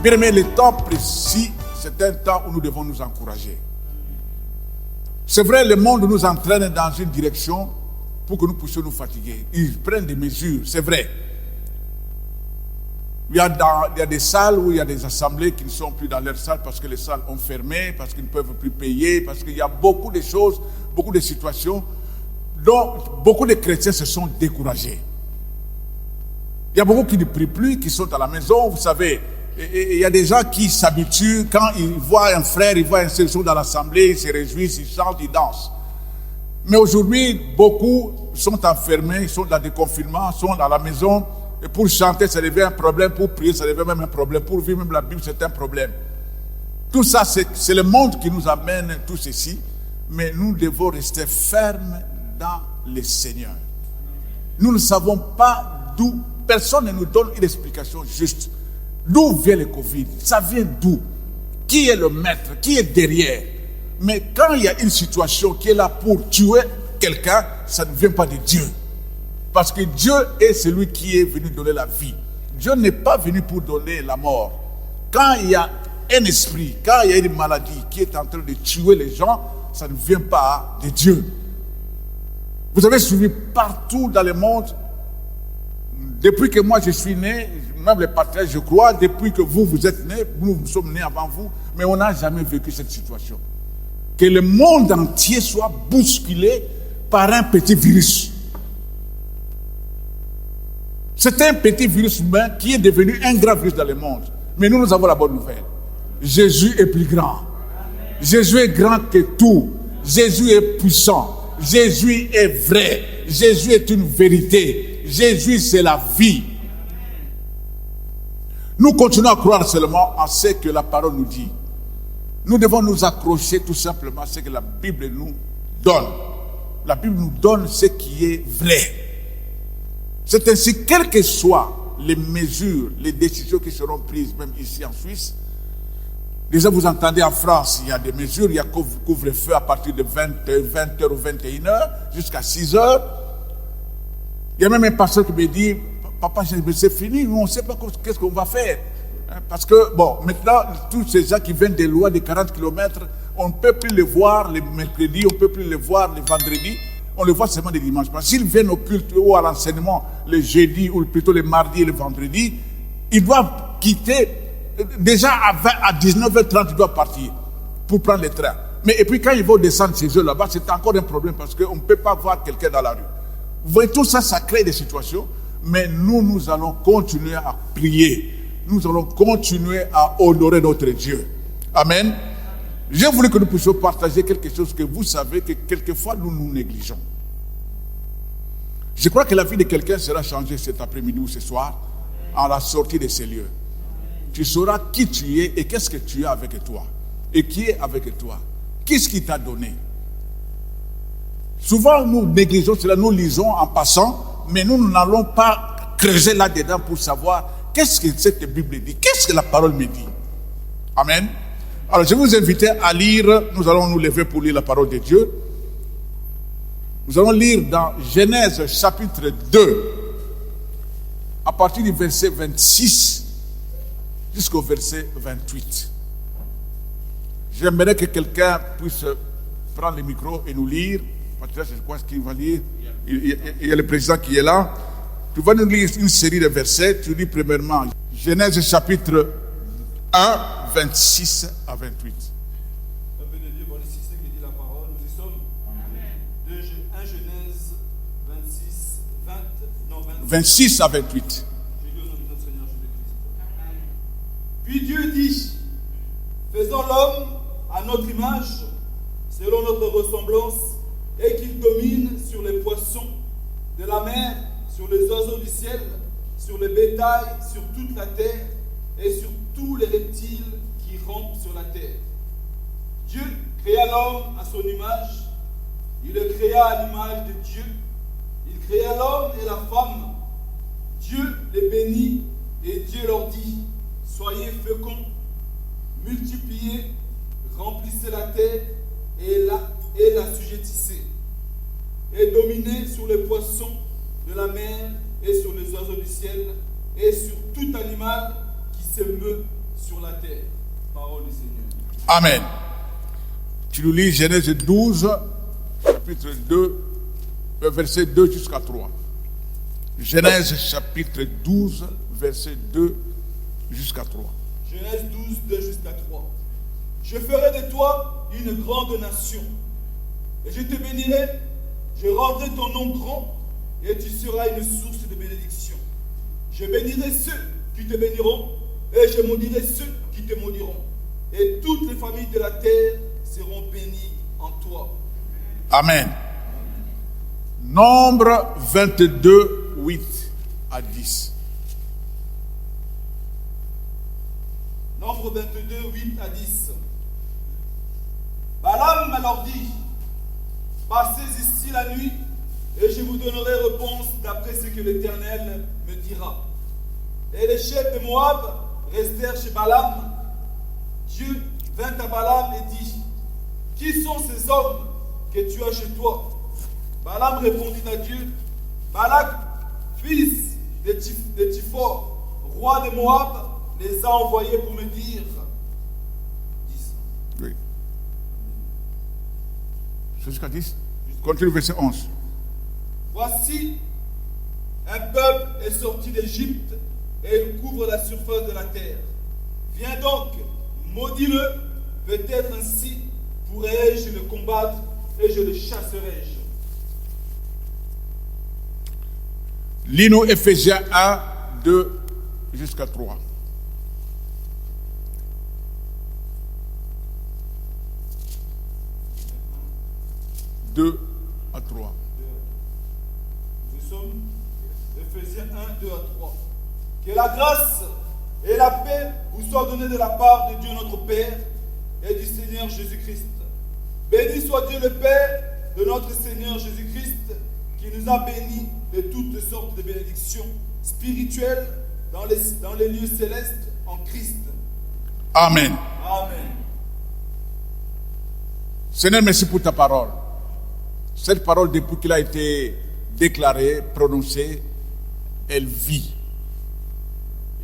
Bien aimé, le temps précis, c'est un temps où nous devons nous encourager. C'est vrai, le monde nous entraîne dans une direction pour que nous puissions nous fatiguer. Ils prennent des mesures, c'est vrai. Il y a des salles où il y a des assemblées qui ne sont plus dans leurs salles parce que les salles ont fermé, parce qu'ils ne peuvent plus payer, parce qu'il y a beaucoup de choses, beaucoup de situations dont beaucoup de chrétiens se sont découragés. Il y a beaucoup qui ne prient plus, qui sont à la maison, vous savez. Et il y a des gens qui s'habituent, quand ils voient un frère, ils voient un sœur dans l'assemblée, ils se réjouissent, ils chantent, ils dansent. Mais aujourd'hui, beaucoup sont enfermés, ils sont dans des confinements, sont à la maison. Et pour chanter, ça devient un problème. Pour prier, ça devient même un problème. Pour vivre même la Bible, c'est un problème. Tout ça, c'est le monde qui nous amène tout ceci. Mais nous devons rester fermes dans le Seigneur. Nous ne savons pas d'où. Personne ne nous donne une explication juste. D'où vient le Covid? Ça vient d'où? Qui est le maître? Qui est derrière? Mais quand il y a une situation qui est là pour tuer quelqu'un, ça ne vient pas de Dieu. Parce que Dieu est celui qui est venu donner la vie. Dieu n'est pas venu pour donner la mort. Quand il y a un esprit, quand il y a une maladie qui est en train de tuer les gens, ça ne vient pas de Dieu. Vous avez suivi partout dans le monde, depuis que moi je suis né, même les patriarches, je crois, depuis que vous êtes nés, nous sommes nés avant vous, mais on n'a jamais vécu cette situation. Que le monde entier soit bousculé par un petit virus. C'est un petit virus humain qui est devenu un grand virus dans le monde. Mais nous avons la bonne nouvelle. Jésus est plus grand. Jésus est grand que tout. Jésus est puissant. Jésus est vrai. Jésus est une vérité. Jésus, c'est la vie. Nous continuons à croire seulement en ce que la parole nous dit. Nous devons nous accrocher tout simplement à ce que la Bible nous donne. La Bible nous donne ce qui est vrai. C'est ainsi, quelles que soient les mesures, les décisions qui seront prises, même ici en Suisse. Déjà, vous entendez en France, il y a des mesures, il y a couvre-feu à partir de 20h ou 21h jusqu'à 6h. Il y a même un pasteur qui me dit, papa, c'est fini, nous, on ne sait pas qu'est-ce qu'on va faire. Parce que, bon, maintenant, tous ces gens qui viennent des lois de 40 km, on ne peut plus les voir les mercredis, on ne peut plus les voir les vendredis. On le voit seulement les dimanches. Parce que s'ils viennent au culte ou à l'enseignement le jeudi ou plutôt le mardi et le vendredi, ils doivent quitter. Déjà à 19h30, ils doivent partir pour prendre le train. Mais et puis quand ils vont descendre chez eux là-bas, c'est encore un problème parce qu'on ne peut pas voir quelqu'un dans la rue. Vous voyez, tout ça, ça crée des situations. Mais nous allons continuer à prier. Nous allons continuer à honorer notre Dieu. Amen. J'ai voulu que nous puissions partager quelque chose que vous savez que quelquefois nous nous négligeons. Je crois que la vie de quelqu'un sera changée cet après-midi ou ce soir en la sortie de ces lieux. Tu sauras qui tu es et qu'est-ce que tu as avec toi. Et qui est avec toi. Qu'est-ce qui t'a donné. Souvent nous négligeons cela, nous lisons en passant, mais nous n'allons pas creuser là-dedans pour savoir qu'est-ce que cette Bible dit, qu'est-ce que la parole me dit. Amen. Alors, je vais vous inviter à lire, nous allons nous lever pour lire la parole de Dieu. Nous allons lire dans Genèse chapitre 2, à partir du verset 26 jusqu'au verset 28. J'aimerais que quelqu'un puisse prendre le micro et nous lire. Parce que je crois qu'il va lire. Il y a le président qui est là. Tu vas nous lire une série de versets. Tu lis premièrement Genèse chapitre 1, 26 à 28. Peuple de Dieu, voilà ici ce que dit la parole. Nous y sommes. De 1 Genèse 26 à 28. Je lis au nom de notre Seigneur Jésus-Christ. Puis Dieu dit, faisons l'homme à notre image, selon notre ressemblance, et qu'il domine sur les poissons de la mer, sur les oiseaux du ciel, sur le bétail, sur toute la terre, et sur tous les reptiles qui rampent sur la terre. Dieu créa l'homme à son image, il le créa à l'image de Dieu, il créa l'homme et la femme. Dieu les bénit et Dieu leur dit, soyez féconds, multipliez, remplissez la terre et l'assujettissez, et dominez sur les poissons de la mer et sur les oiseaux du ciel et sur tout animal qui se meut sur la terre. Parole du Seigneur. Amen. Tu nous lis Genèse 12, chapitre 2, verset 2 jusqu'à 3. Genèse chapitre 12, verset 2 jusqu'à 3. Genèse 12, 2 jusqu'à 3. Je ferai de toi une grande nation, et je te bénirai, je rendrai ton nom grand, et tu seras une source de bénédiction. Je bénirai ceux qui te béniront, et je maudirai ceux qui te maudiront. Et toutes les familles de la terre seront bénies en toi. Amen. Nombre 22, 8 à 10. Nombre 22, 8 à 10. Balaam alors dit, passez ici la nuit, et je vous donnerai réponse d'après ce que l'Éternel me dira. Et les chefs de Moab restèrent chez Balaam. Dieu vint à Balaam et dit, qui sont ces hommes que tu as chez toi? Balaam répondit à Dieu, Balak, fils de Tiphor, roi de Moab, les a envoyés pour me dire. 10. Oui. Jusqu'à 10. Continue verset 11. Voici, un peuple est sorti d'Égypte et il couvre la surface de la terre. Viens donc, maudis-le, peut-être ainsi pourrai-je le combattre et je le chasserai-je. Lis-nous Ephésiens 1, 2 jusqu'à 3. Deux à 3. Nous sommes Ephésiens 1, 2 à 3. Que la grâce et la paix vous soient données de la part de Dieu notre Père et du Seigneur Jésus-Christ. Béni soit Dieu le Père de notre Seigneur Jésus-Christ, qui nous a bénis de toutes sortes de bénédictions spirituelles dans les lieux célestes en Christ. Amen. Amen. Seigneur, merci pour ta parole. Cette parole, depuis qu'elle a été déclarée, prononcée, elle vit.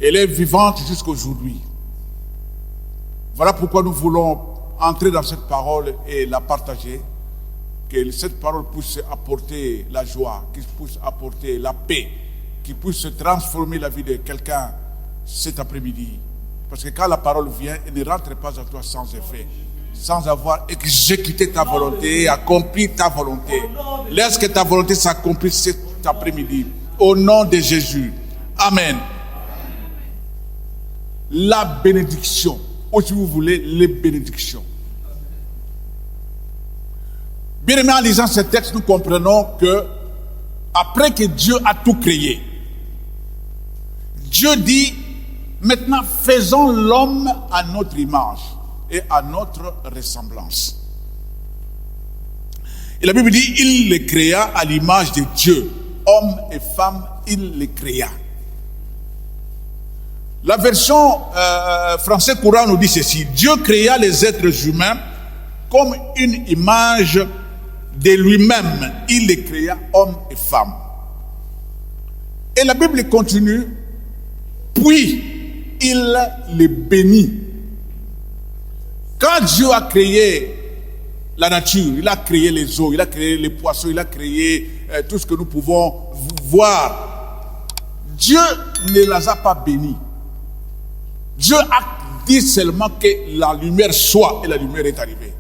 Elle est vivante jusqu'aujourd'hui. Voilà pourquoi nous voulons entrer dans cette parole et la partager. Que cette parole puisse apporter la joie, qu'il puisse apporter la paix, qu'il puisse transformer la vie de quelqu'un cet après-midi. Parce que quand la parole vient, elle ne rentre pas à toi sans effet, sans avoir exécuté ta volonté et accompli ta volonté. Laisse que ta volonté s'accomplisse cet après-midi. Au nom de Jésus. Amen. La bénédiction, ou si vous voulez, les bénédictions. Bien aimé, en lisant ce texte, nous comprenons que après que Dieu a tout créé, Dieu dit, maintenant faisons l'homme à notre image et à notre ressemblance. Et la Bible dit, il les créa à l'image de Dieu. Hommes et femmes, il les créa. La version français courant nous dit ceci. Dieu créa les êtres humains comme une image de lui-même. Il les créa hommes et femmes. Et la Bible continue. Puis, il les bénit. Quand Dieu a créé la nature, il a créé les eaux, il a créé les poissons, il a créé tout ce que nous pouvons voir. Dieu ne les a pas bénis. Dieu a dit seulement que la lumière soit, et la lumière est arrivée.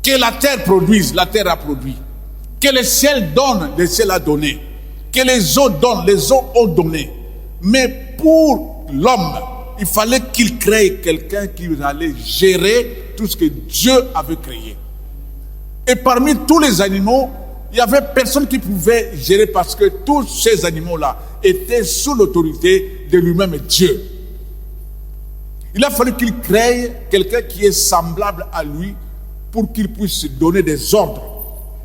Que la terre produise, la terre a produit. Que le ciel donne, le ciel a donné. Que les eaux donnent, les eaux ont donné. Mais pour l'homme, il fallait qu'il crée quelqu'un qui allait gérer tout ce que Dieu avait créé. Et parmi tous les animaux, il n'y avait personne qui pouvait gérer parce que tous ces animaux-là étaient sous l'autorité de lui-même Dieu. Il a fallu qu'il crée quelqu'un qui est semblable à lui pour qu'il puisse donner des ordres,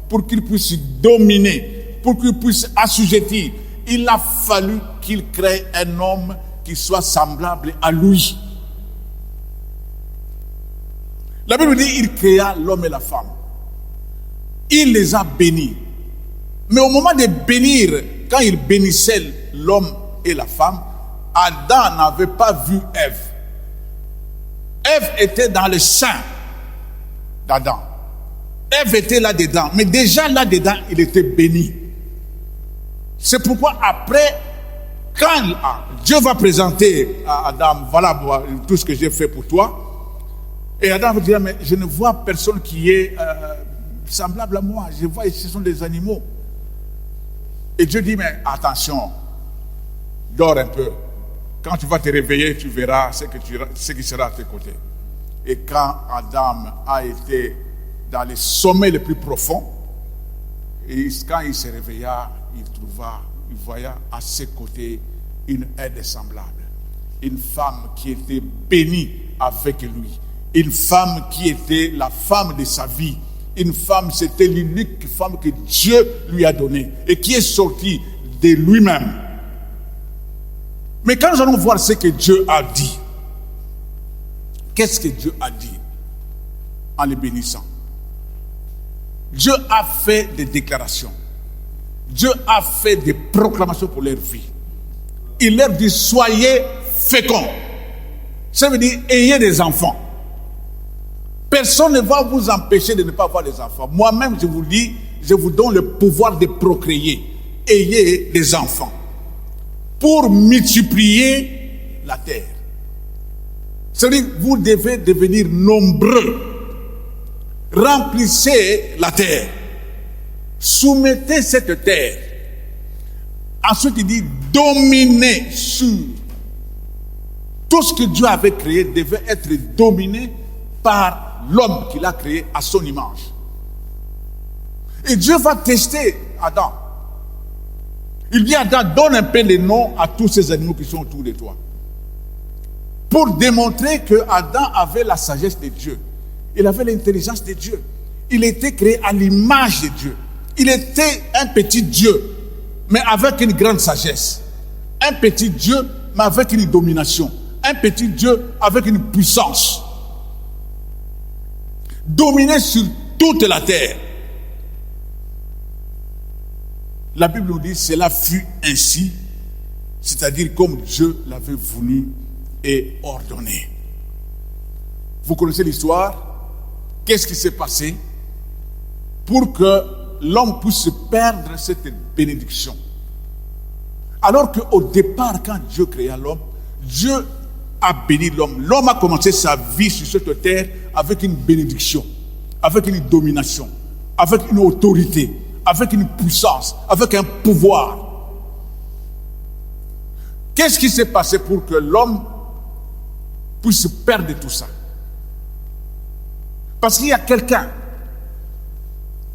pour qu'il puisse dominer, pour qu'il puisse assujettir. Il a fallu qu'il crée un homme qui soit semblable à lui. La Bible dit il créa l'homme et la femme. Il les a bénis. Mais au moment de bénir, quand il bénissait l'homme et la femme, Adam n'avait pas vu Ève. Ève était dans le sein d'Adam. Ève était là-dedans. Mais déjà là-dedans, il était béni. C'est pourquoi après, quand Dieu va présenter à Adam, voilà tout ce que j'ai fait pour toi, et Adam va dire, mais je ne vois personne qui est semblable à moi. Je vois ici, ce sont des animaux. Et Dieu dit, mais attention, dors un peu. Quand tu vas te réveiller, tu verras ce qui sera à tes côtés. Et quand Adam a été dans les sommets les plus profonds, et quand il se réveilla, il voyait à ses côtés une aide semblable. Une femme qui était bénie avec lui. Une femme qui était la femme de sa vie. Une femme, c'était l'unique femme que Dieu lui a donnée et qui est sortie de lui-même. Mais quand nous allons voir ce que Dieu a dit, qu'est-ce que Dieu a dit en les bénissant? Dieu a fait des déclarations. Dieu a fait des proclamations pour leur vie. Il leur dit, soyez féconds. Ça veut dire, ayez des enfants. Personne ne va vous empêcher de ne pas avoir des enfants. Moi-même, je vous dis, je vous donne le pouvoir de procréer. Ayez des enfants. Pour multiplier la terre. C'est-à-dire, vous devez devenir nombreux. Remplissez la terre. Soumettez cette terre. Ensuite, il dit, dominez sur. Tout ce que Dieu avait créé devait être dominé par l'homme qu'il a créé à son image. Et Dieu va tester Adam. Il dit à Adam, donne un peu les noms à tous ces animaux qui sont autour de toi. Pour démontrer que Adam avait la sagesse de Dieu. Il avait l'intelligence de Dieu. Il était créé à l'image de Dieu. Il était un petit Dieu, mais avec une grande sagesse. Un petit Dieu, mais avec une domination. Un petit Dieu avec une puissance. Dominer sur toute la terre. La Bible nous dit, cela fut ainsi, c'est-à-dire comme Dieu l'avait voulu et ordonné. Vous connaissez l'histoire? Qu'est-ce qui s'est passé pour que l'homme puisse perdre cette bénédiction? Alors qu'au départ, quand Dieu créa l'homme, Dieu a béni l'homme. L'homme a commencé sa vie sur cette terre avec une bénédiction, avec une domination, avec une autorité, avec une puissance, avec un pouvoir. Qu'est-ce qui s'est passé pour que l'homme puisse perdre tout ça? Parce qu'il y a quelqu'un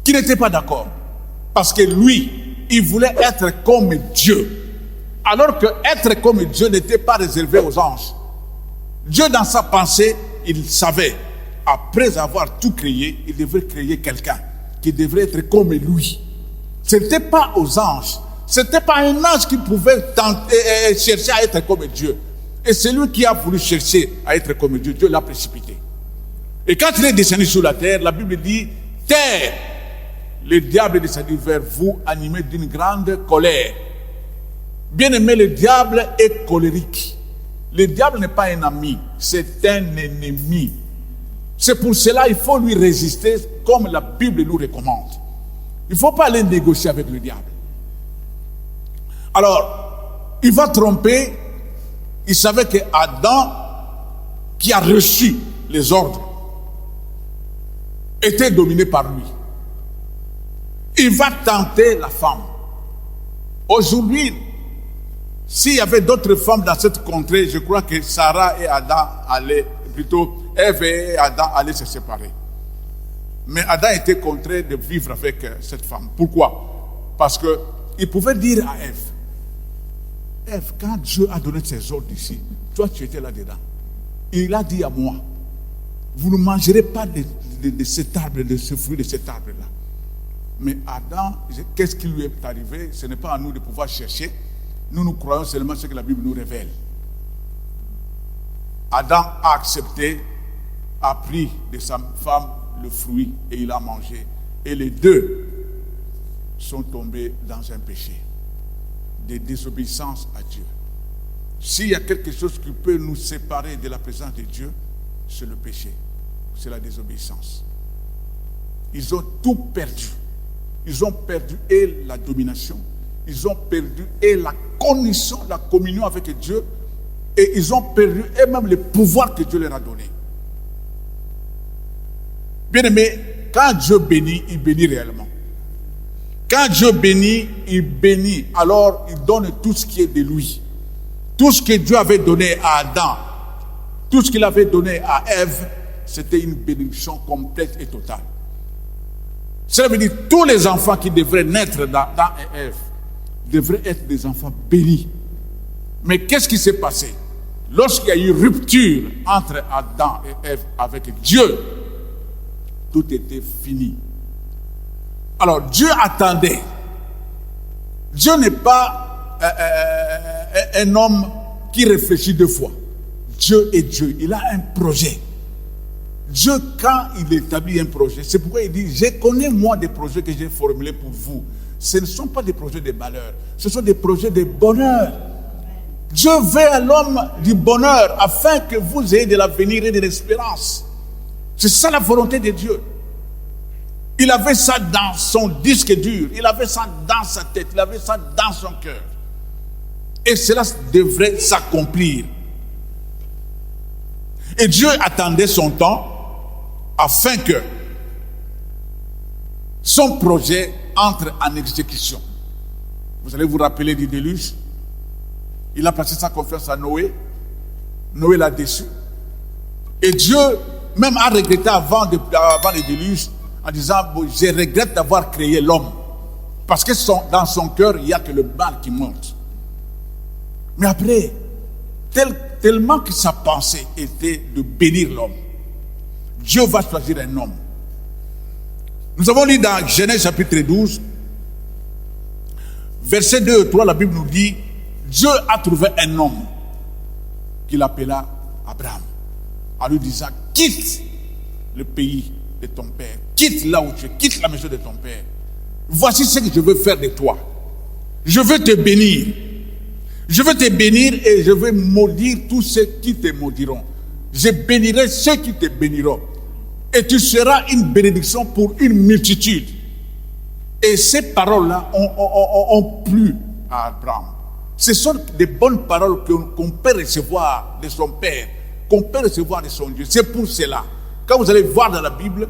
qui n'était pas d'accord. Parce que lui, il voulait être comme Dieu. Alors que être comme Dieu n'était pas réservé aux anges. Dieu, dans sa pensée, il savait, après avoir tout créé, il devait créer quelqu'un qui devrait être comme lui. Ce n'était pas aux anges. Ce n'était pas un ange qui pouvait chercher à être comme Dieu. Et c'est lui qui a voulu chercher à être comme Dieu. Dieu l'a précipité. Et quand il est descendu sur la terre, la Bible dit, terre, le diable est descendu vers vous, animé d'une grande colère. Bien aimé, le diable est colérique. Le diable n'est pas un ami, c'est un ennemi. C'est pour cela qu'il faut lui résister comme la Bible nous recommande. Il ne faut pas aller négocier avec le diable. Alors, il va tromper. Il savait que Adam, qui a reçu les ordres, était dominé par lui. Il va tenter la femme. Aujourd'hui, s'il y avait d'autres femmes dans cette contrée, je crois que Sarah et Adam allaient, plutôt Ève et Adam allaient se séparer. Mais Adam était contraint de vivre avec cette femme. Pourquoi? Parce qu'il pouvait dire à Ève, Ève, quand Dieu a donné ses ordres ici, toi tu étais là-dedans. Il a dit à moi, vous ne mangerez pas de cet arbre, de ce fruit de cet arbre-là. Mais Adam, qu'est-ce qui lui est arrivé? Ce n'est pas à nous de pouvoir chercher. Nous croyons seulement ce que la Bible nous révèle. Adam a accepté, a pris de sa femme le fruit et il a mangé. Et les deux sont tombés dans un péché de désobéissance à Dieu. S'il y a quelque chose qui peut nous séparer de la présence de Dieu, c'est le péché, c'est la désobéissance. Ils ont tout perdu. Ils ont perdu et la domination, ils ont perdu et la connexion, la communion avec Dieu, et ils ont perdu et même le pouvoir que Dieu leur a donné. Bien aimé, quand Dieu bénit, il bénit réellement. Quand Dieu bénit, il bénit. Alors, il donne tout ce qui est de lui. Tout ce que Dieu avait donné à Adam, tout ce qu'il avait donné à Ève, c'était une bénédiction complète et totale. Cela veut dire que tous les enfants qui devraient naître d'Adam et Ève devraient être des enfants bénis. Mais qu'est-ce qui s'est passé? Lorsqu'il y a eu rupture entre Adam et Ève avec Dieu, tout était fini. Alors Dieu attendait. Dieu n'est pas un homme qui réfléchit deux fois. Dieu est Dieu. Il a un projet. Dieu, quand il établit un projet, c'est pourquoi il dit, je connais moi des projets que j'ai formulés pour vous. Ce ne sont pas des projets de malheur, ce sont des projets de bonheur. Dieu veut à l'homme du bonheur afin que vous ayez de l'avenir et de l'espérance. C'est ça la volonté de Dieu. Il avait ça dans son disque dur, il avait ça dans sa tête, il avait ça dans son cœur. Et cela devrait s'accomplir. Et Dieu attendait son temps afin que son projet entre en exécution. Vous allez vous rappeler du déluge. Il a placé sa confiance à Noé. Noé l'a déçu. Et Dieu même a regretté avant le déluge en disant, bon, je regrette d'avoir créé l'homme. Parce que dans son cœur, il n'y a que le mal qui monte. Mais après, tellement que sa pensée était de bénir l'homme, Dieu va choisir un homme. Nous avons lu dans Genèse chapitre 12, verset 2 et 3, la Bible nous dit, Dieu a trouvé un homme qu'il appela Abraham, en lui disant, quitte le pays de ton père, quitte là où tu es, quitte la maison de ton père. Voici ce que je veux faire de toi. Je veux te bénir. Je veux te bénir et je veux maudire tous ceux qui te maudiront. Je bénirai ceux qui te béniront. Et tu seras une bénédiction pour une multitude. Et ces paroles-là ont plu à Abraham. Ce sont des bonnes paroles qu'on peut recevoir de son Père, qu'on peut recevoir de son Dieu. C'est pour cela. Quand vous allez voir dans la Bible,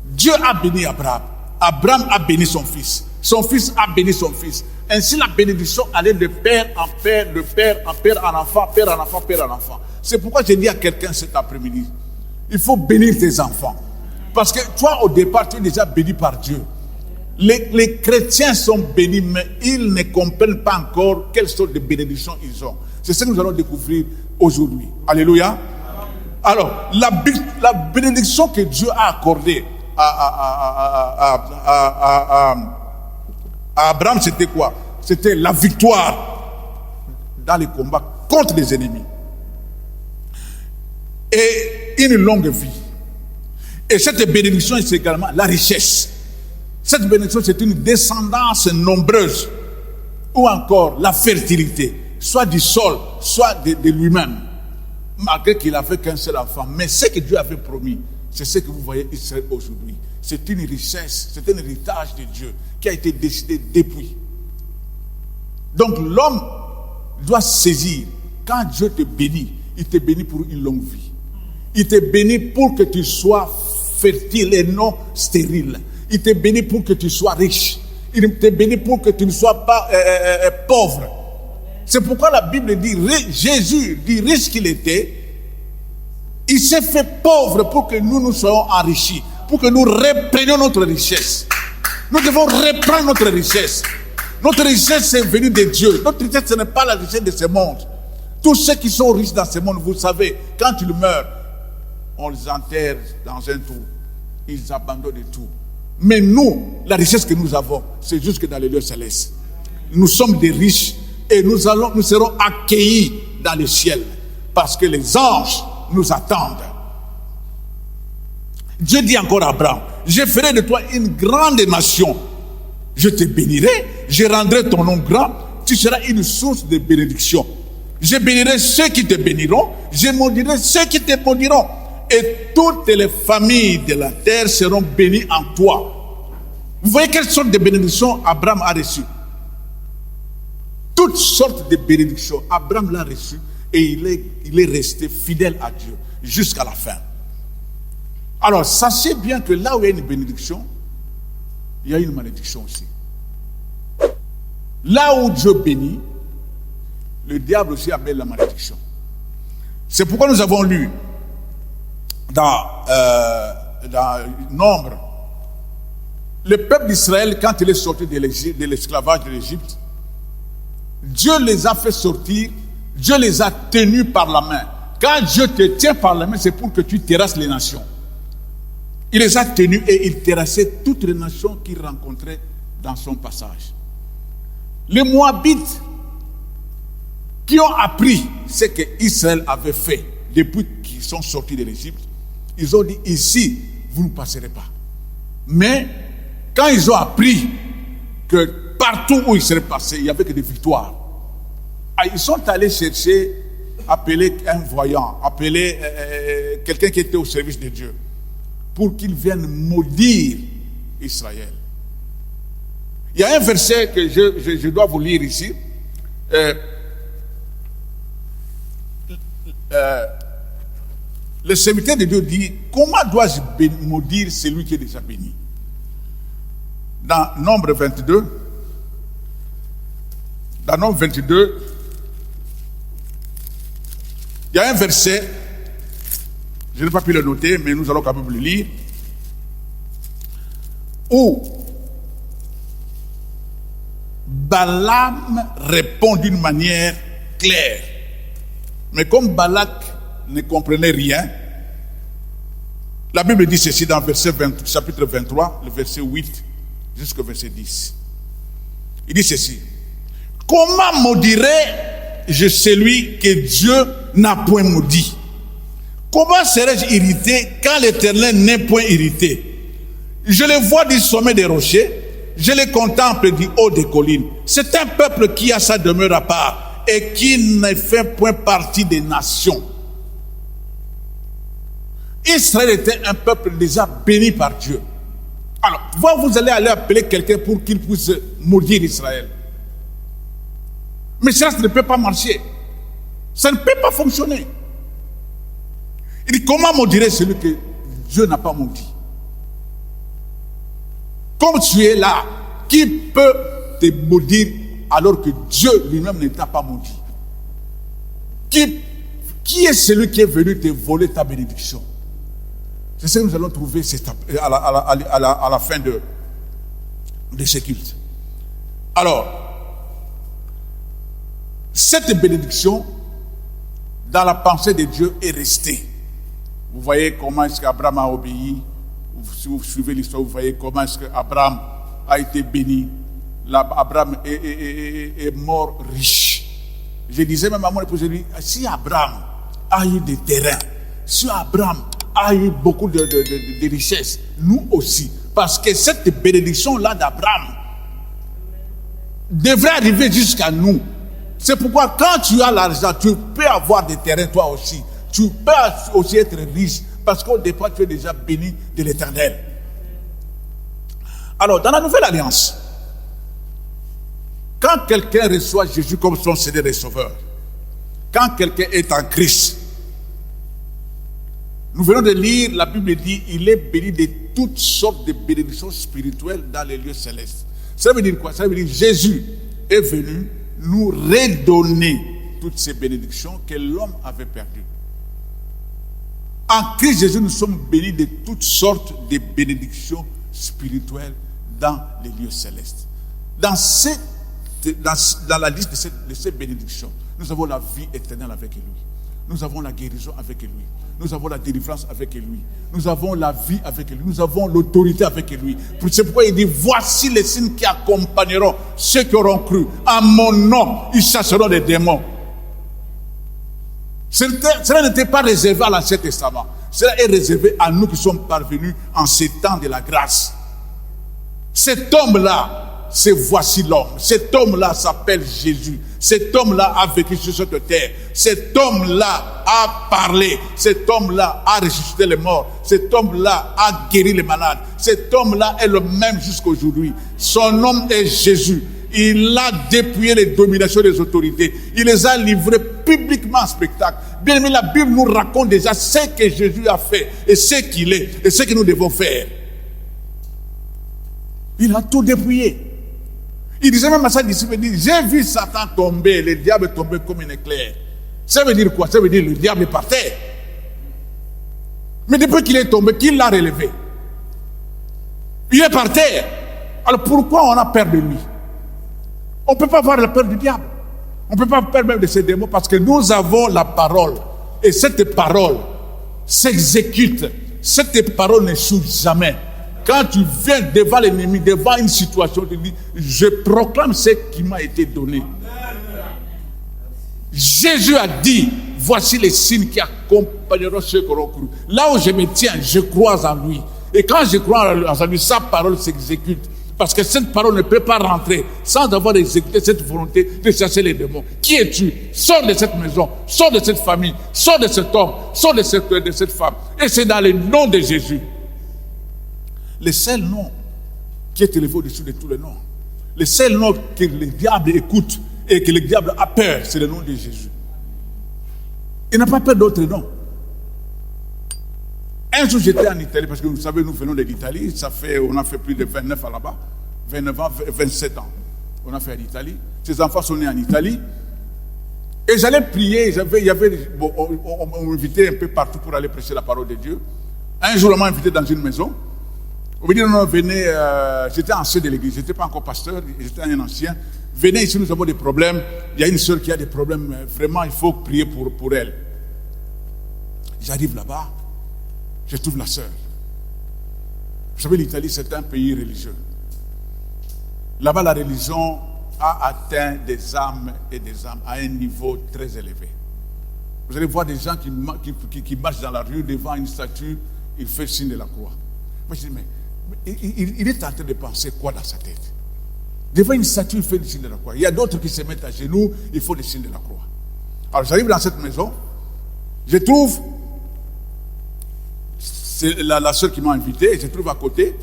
Dieu a béni Abraham. Abraham a béni son fils. Son fils a béni son fils. Ainsi, la bénédiction allait de père en père, de père en père, en enfant, père en enfant, père en enfant. C'est pourquoi j'ai dit à quelqu'un cet après-midi, il faut bénir tes enfants. Parce que toi, au départ, tu es déjà béni par Dieu. Les chrétiens sont bénis, mais ils ne comprennent pas encore quelle sorte de bénédiction ils ont. C'est ce que nous allons découvrir aujourd'hui. Alléluia. Alors, la bénédiction que Dieu a accordée à Abraham, c'était quoi? C'était la victoire dans les combats contre les ennemis. Et une longue vie. Et cette bénédiction, c'est également la richesse. Cette bénédiction, c'est une descendance nombreuse. Ou encore la fertilité, soit du sol, soit de lui-même. Malgré qu'il n'avait qu'un seul enfant. Mais ce que Dieu avait promis, c'est ce que vous voyez Israël aujourd'hui. C'est une richesse, c'est un héritage de Dieu qui a été décidé depuis. Donc l'homme doit saisir. Quand Dieu te bénit, il te bénit pour une longue vie. Il te bénit pour que tu sois fertile et non stérile. Il te bénit pour que tu sois riche. Il te bénit pour que tu ne sois pas pauvre. C'est pourquoi la Bible dit, Jésus, du riche qu'il était, il s'est fait pauvre pour que nous soyons enrichis, pour que nous reprenions notre richesse. Nous devons reprendre notre richesse. Notre richesse, c'est venu de Dieu. Notre richesse, ce n'est pas la richesse de ce monde. Tous ceux qui sont riches dans ce monde, vous savez, quand ils meurent, on les enterre dans un trou. Ils abandonnent tout. Mais nous, la richesse que nous avons, c'est jusque dans les lieux célestes. Nous sommes des riches et nous serons accueillis dans le ciel parce que les anges nous attendent. Dieu dit encore à Abraham, je ferai de toi une grande nation. Je te bénirai, je rendrai ton nom grand, tu seras une source de bénédiction. Je bénirai ceux qui te béniront, je maudirai ceux qui te maudiront. et toutes les familles de la terre seront bénies en toi. Vous voyez quelle sorte de bénédiction Abraham a reçue? Toutes sortes de bénédictions. Abraham l'a reçu et il est resté fidèle à Dieu jusqu'à la fin. Alors, sachez bien que là où il y a une bénédiction, il y a une malédiction aussi. Là où Dieu bénit, le diable aussi amène la malédiction. C'est pourquoi nous avons lu dans Nombre, le peuple d'Israël, quand il est sorti de l'esclavage de l'Égypte, Dieu les a fait sortir, Dieu les a tenus par la main. Quand Dieu te tient par la main, c'est pour que tu terrasses les nations. Il les a tenus et il terrassait toutes les nations qu'il rencontrait dans son passage. Les Moabites qui ont appris ce qu'Israël avait fait depuis qu'ils sont sortis de l'Égypte, ils ont dit ici, vous ne passerez pas. Mais quand ils ont appris que partout où ils seraient passés, il n'y avait que des victoires, ils sont allés chercher, appeler un voyant, appeler quelqu'un qui était au service de Dieu, pour qu'il vienne maudire Israël. Il y a un verset que je dois vous lire ici. Le serviteur de Dieu dit, comment dois-je maudire celui qui est déjà béni? Dans Nombre 22, il y a un verset, je n'ai pas pu le noter, mais nous allons quand même le lire, où Balaam répond d'une manière claire. Mais comme Balak ne comprenait rien, la Bible dit ceci dans chapitre 23, le verset 8 jusqu'au verset 10. Il dit ceci. Comment maudirais-je celui que Dieu n'a point maudit? Comment serais-je irrité quand l'Éternel n'est point irrité? Je le vois du sommet des rochers, je le contemple du haut des collines. C'est un peuple qui a sa demeure à part et qui ne fait point partie des nations. Israël était un peuple déjà béni par Dieu. Alors, vous allez aller appeler quelqu'un pour qu'il puisse maudire Israël. Mais ça ne peut pas marcher. Ça ne peut pas fonctionner. Il dit, comment maudirait celui que Dieu n'a pas maudit? Comme tu es là, qui peut te maudire alors que Dieu lui-même ne t'a pas maudit? Qui est celui qui est venu te voler ta bénédiction? C'est ce que nous allons trouver à la fin de ce culte. Alors, cette bénédiction, dans la pensée de Dieu, est restée. Vous voyez comment est-ce qu'Abraham a obéi. Si vous suivez l'histoire, vous voyez comment est-ce qu'Abraham a été béni. Abraham est mort riche. Je disais même à mon épouse, si Abraham a eu des terrains, si Abraham a eu beaucoup de richesses, nous aussi. Parce que cette bénédiction-là d'Abraham devrait arriver jusqu'à nous. C'est pourquoi quand tu as l'argent, tu peux avoir des terrains toi aussi. Tu peux aussi être riche parce qu'au départ, tu es déjà béni de l'Éternel. Alors, dans la Nouvelle Alliance, quand quelqu'un reçoit Jésus comme son Seigneur et Sauveur, quand quelqu'un est en Christ, nous venons de lire, la Bible dit, il est béni de toutes sortes de bénédictions spirituelles dans les lieux célestes. Ça veut dire quoi? Ça veut dire que Jésus est venu nous redonner toutes ces bénédictions que l'homme avait perdues. En Christ Jésus, nous sommes bénis de toutes sortes de bénédictions spirituelles dans les lieux célestes. Dans la liste de ces bénédictions, nous avons la vie éternelle avec lui. Nous avons la guérison avec lui. Nous avons la délivrance avec lui. Nous avons la vie avec lui. Nous avons l'autorité avec lui. C'est pourquoi il dit, voici les signes qui accompagneront ceux qui auront cru. En mon nom, ils chasseront des démons. Cela n'était pas réservé à l'Ancien Testament. Cela est réservé à nous qui sommes parvenus en ces temps de la grâce. Cet homme-là, c'est voici l'homme. Cet homme-là s'appelle Jésus. Cet homme-là a vécu sur cette terre. Cet homme-là a parlé. Cet homme-là a ressuscité les morts. Cet homme-là a guéri les malades. Cet homme-là est le même jusqu'aujourd'hui. Son nom est Jésus. Il a dépouillé les dominations des autorités. Il les a livrés publiquement en spectacle. Bien aimé, la Bible nous raconte déjà ce que Jésus a fait et ce qu'il est et ce que nous devons faire. Il a tout dépouillé. Il disait même à sa disciple, j'ai vu Satan tomber, le diable tomber comme un éclair. Ça veut dire quoi? Ça veut dire que le diable est par terre. Mais depuis qu'il est tombé, qui l'a relevé? Il est par terre. Alors pourquoi on a peur de lui? On ne peut pas avoir la peur du diable. On ne peut pas avoir peur même de ces démons parce que nous avons la parole. Et cette parole s'exécute. Cette parole n'échoue jamais. Quand tu viens devant l'ennemi, devant une situation, tu dis, je proclame ce qui m'a été donné. Jésus a dit, voici les signes qui accompagneront ceux qui auront cru. Là où je me tiens, je crois en lui. Et quand je crois en lui, sa parole s'exécute. Parce que cette parole ne peut pas rentrer sans avoir exécuté cette volonté de chasser les démons. Qui es-tu? Sors de cette maison, sors de cette famille, sors de cet homme, sors de cette femme. Et c'est dans le nom de Jésus. Le seul nom qui est élevé au-dessus de tous les noms. Le seul nom que le diable écoute et que le diable a peur, c'est le nom de Jésus. Il n'a pas peur d'autres noms. Un jour, j'étais en Italie, parce que vous savez, nous venons de l'Italie, on a fait plus de 29 ans là-bas, 29 ans, 27 ans, on a fait en Italie. Ces enfants sont nés en Italie. Et j'allais prier, on m'invitait un peu partout pour aller prêcher la parole de Dieu. Un jour, on m'a invité dans une maison. On me dit, non, venez, j'étais ancien de l'église, je n'étais pas encore pasteur, j'étais un ancien. Venez ici, nous avons des problèmes. Il y a une sœur qui a des problèmes, vraiment, il faut prier pour elle. J'arrive là-bas. Je trouve la sœur. Vous savez, l'Italie, c'est un pays religieux. Là-bas, la religion a atteint des âmes et des âmes à un niveau très élevé. Vous allez voir des gens qui marchent dans la rue devant une statue, ils font le signe de la croix. Moi, je dis, mais il est en train de penser quoi dans sa tête? Devant une statue, il fait le signe de la croix. Il y a d'autres qui se mettent à genoux, il faut le signe de la croix. Alors, j'arrive dans cette maison, je trouve... C'est la sœur qui m'a invité, et je trouve à côté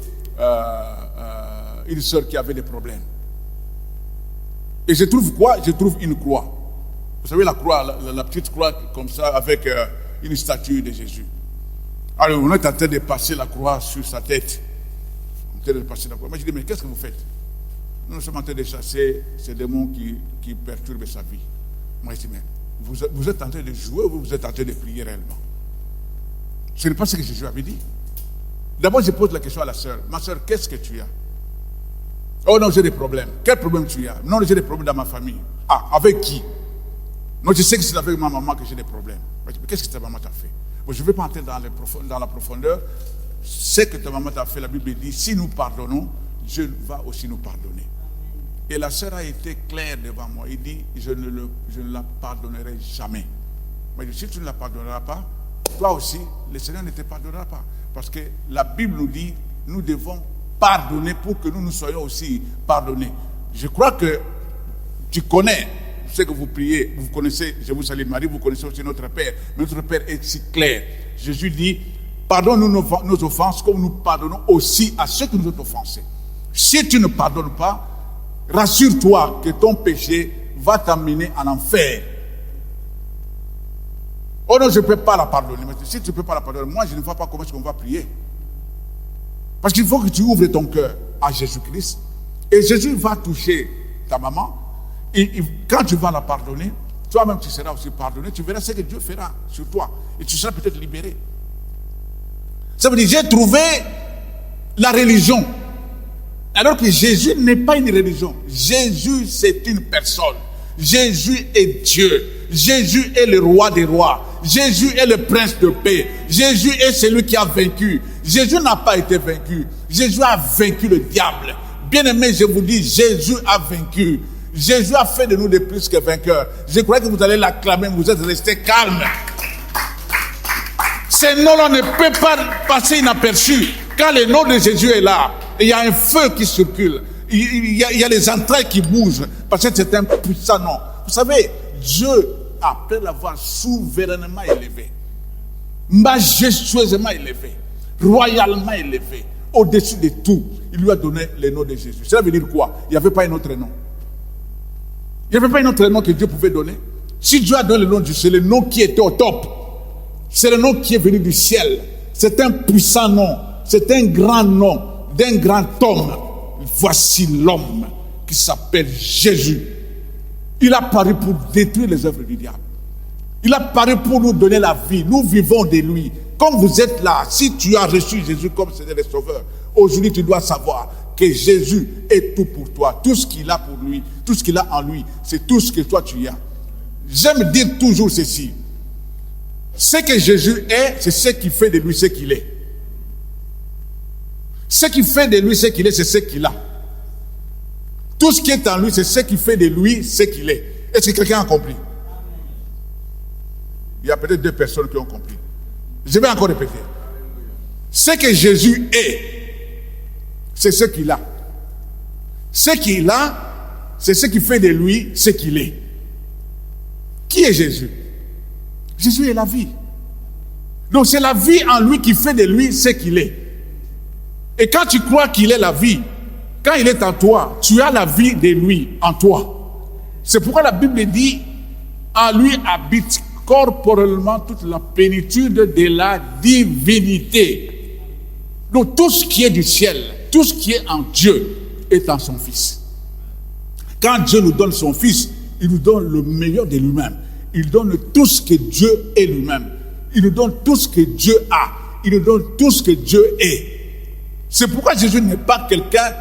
une sœur qui avait des problèmes. Et je trouve quoi? Je trouve une croix. Vous savez, la croix, la petite croix comme ça, avec une statue de Jésus. Alors, on est en train de passer la croix sur sa tête. On est en train de passer la croix. Moi, je dis, mais qu'est-ce que vous faites? Nous sommes en train de chasser ces démons qui perturbent sa vie. Moi, je dis, mais vous êtes en train de jouer ou vous êtes en train de prier réellement? Ce n'est pas ce que Jésus avait dit. D'abord, je pose la question à la sœur. Ma sœur, qu'est-ce que tu as? Oh non, j'ai des problèmes. Quel problème tu as? Non, j'ai des problèmes dans ma famille. Ah, avec qui? Non, je sais que c'est avec ma maman que j'ai des problèmes. Mais qu'est-ce que ta maman t'a fait? Bon, je ne vais pas entrer dans la profondeur. Ce que ta maman t'a fait, la Bible dit, si nous pardonnons, Dieu va aussi nous pardonner. Et la sœur a été claire devant moi. Il dit, je ne la pardonnerai jamais. Mais si tu ne la pardonneras pas, toi aussi, le Seigneur ne te pardonnera pas. Parce que la Bible nous dit, nous devons pardonner pour que nous soyons aussi pardonnés. Je crois que tu connais ce que vous priez, vous connaissez, je vous salue Marie, vous connaissez aussi notre Père. Mais notre Père est si clair. Jésus dit, pardonne-nous nos offenses comme nous pardonnons aussi à ceux qui nous ont offensés. Si tu ne pardonnes pas, rassure-toi que ton péché va t'amener en enfer. Oh non, je ne peux pas la pardonner. Mais si tu ne peux pas la pardonner, moi je ne vois pas comment est-ce qu'on va prier. Parce qu'il faut que tu ouvres ton cœur à Jésus-Christ. Et Jésus va toucher ta maman. Et quand tu vas la pardonner, toi-même tu seras aussi pardonné. Tu verras ce que Dieu fera sur toi. Et tu seras peut-être libéré. Ça veut dire, j'ai trouvé la religion. Alors que Jésus n'est pas une religion. Jésus, c'est une personne. Jésus est Dieu. Jésus est le roi des rois. Jésus est le prince de paix. Jésus est celui qui a vaincu. Jésus n'a pas été vaincu. Jésus a vaincu le diable. Bien-aimé, je vous dis, Jésus a vaincu. Jésus a fait de nous des plus que vainqueurs. Je crois que vous allez l'acclamer, vous êtes restés calmes. Ce nom-là ne peut pas passer inaperçu. Quand le nom de Jésus est là, il y a un feu qui circule. il y a les entrailles qui bougent, parce que c'est un puissant nom. Vous savez, Dieu, après l'avoir souverainement élevé, majestueusement élevé, royalement élevé, au-dessus de tout, il lui a donné le nom de Jésus. Cela veut dire quoi? Il n'y avait pas un autre nom. Il n'y avait pas un autre nom que Dieu pouvait donner. Si Dieu a donné le nom de Dieu, c'est le nom qui était au top. C'est le nom qui est venu du ciel. C'est un puissant nom. C'est un grand nom d'un grand homme. Voici l'homme qui s'appelle Jésus. Il a paru pour détruire les œuvres du diable. Il a paru pour nous donner la vie. Nous vivons de lui. Comme vous êtes là, si tu as reçu Jésus comme Seigneur et Sauveur, aujourd'hui tu dois savoir que Jésus est tout pour toi. Tout ce qu'il a pour lui, tout ce qu'il a en lui, c'est tout ce que toi tu as. J'aime dire toujours ceci. Ce que Jésus est, c'est ce qui fait de lui ce qu'il est. Ce qui fait de lui ce qu'il est, c'est ce qu'il a. Tout ce qui est en lui, c'est ce qui fait de lui ce qu'il est. Est-ce que quelqu'un a compris? Il y a peut-être 2 personnes qui ont compris. Je vais encore répéter. Ce que Jésus est, c'est ce qu'il a. Ce qu'il a, c'est ce qui fait de lui ce qu'il est. Qui est Jésus? Jésus est la vie. Donc c'est la vie en lui qui fait de lui ce qu'il est. Et quand tu crois qu'il est la vie, quand il est en toi, tu as la vie de lui en toi. C'est pourquoi la Bible dit, en lui habite corporellement toute la plénitude de la divinité. Donc tout ce qui est du ciel, tout ce qui est en Dieu est en son Fils. Quand Dieu nous donne son Fils, il nous donne le meilleur de lui-même. Il donne tout ce que Dieu est lui-même. Il nous donne tout ce que Dieu a. Il nous donne tout ce que Dieu est. C'est pourquoi Jésus n'est pas quelqu'un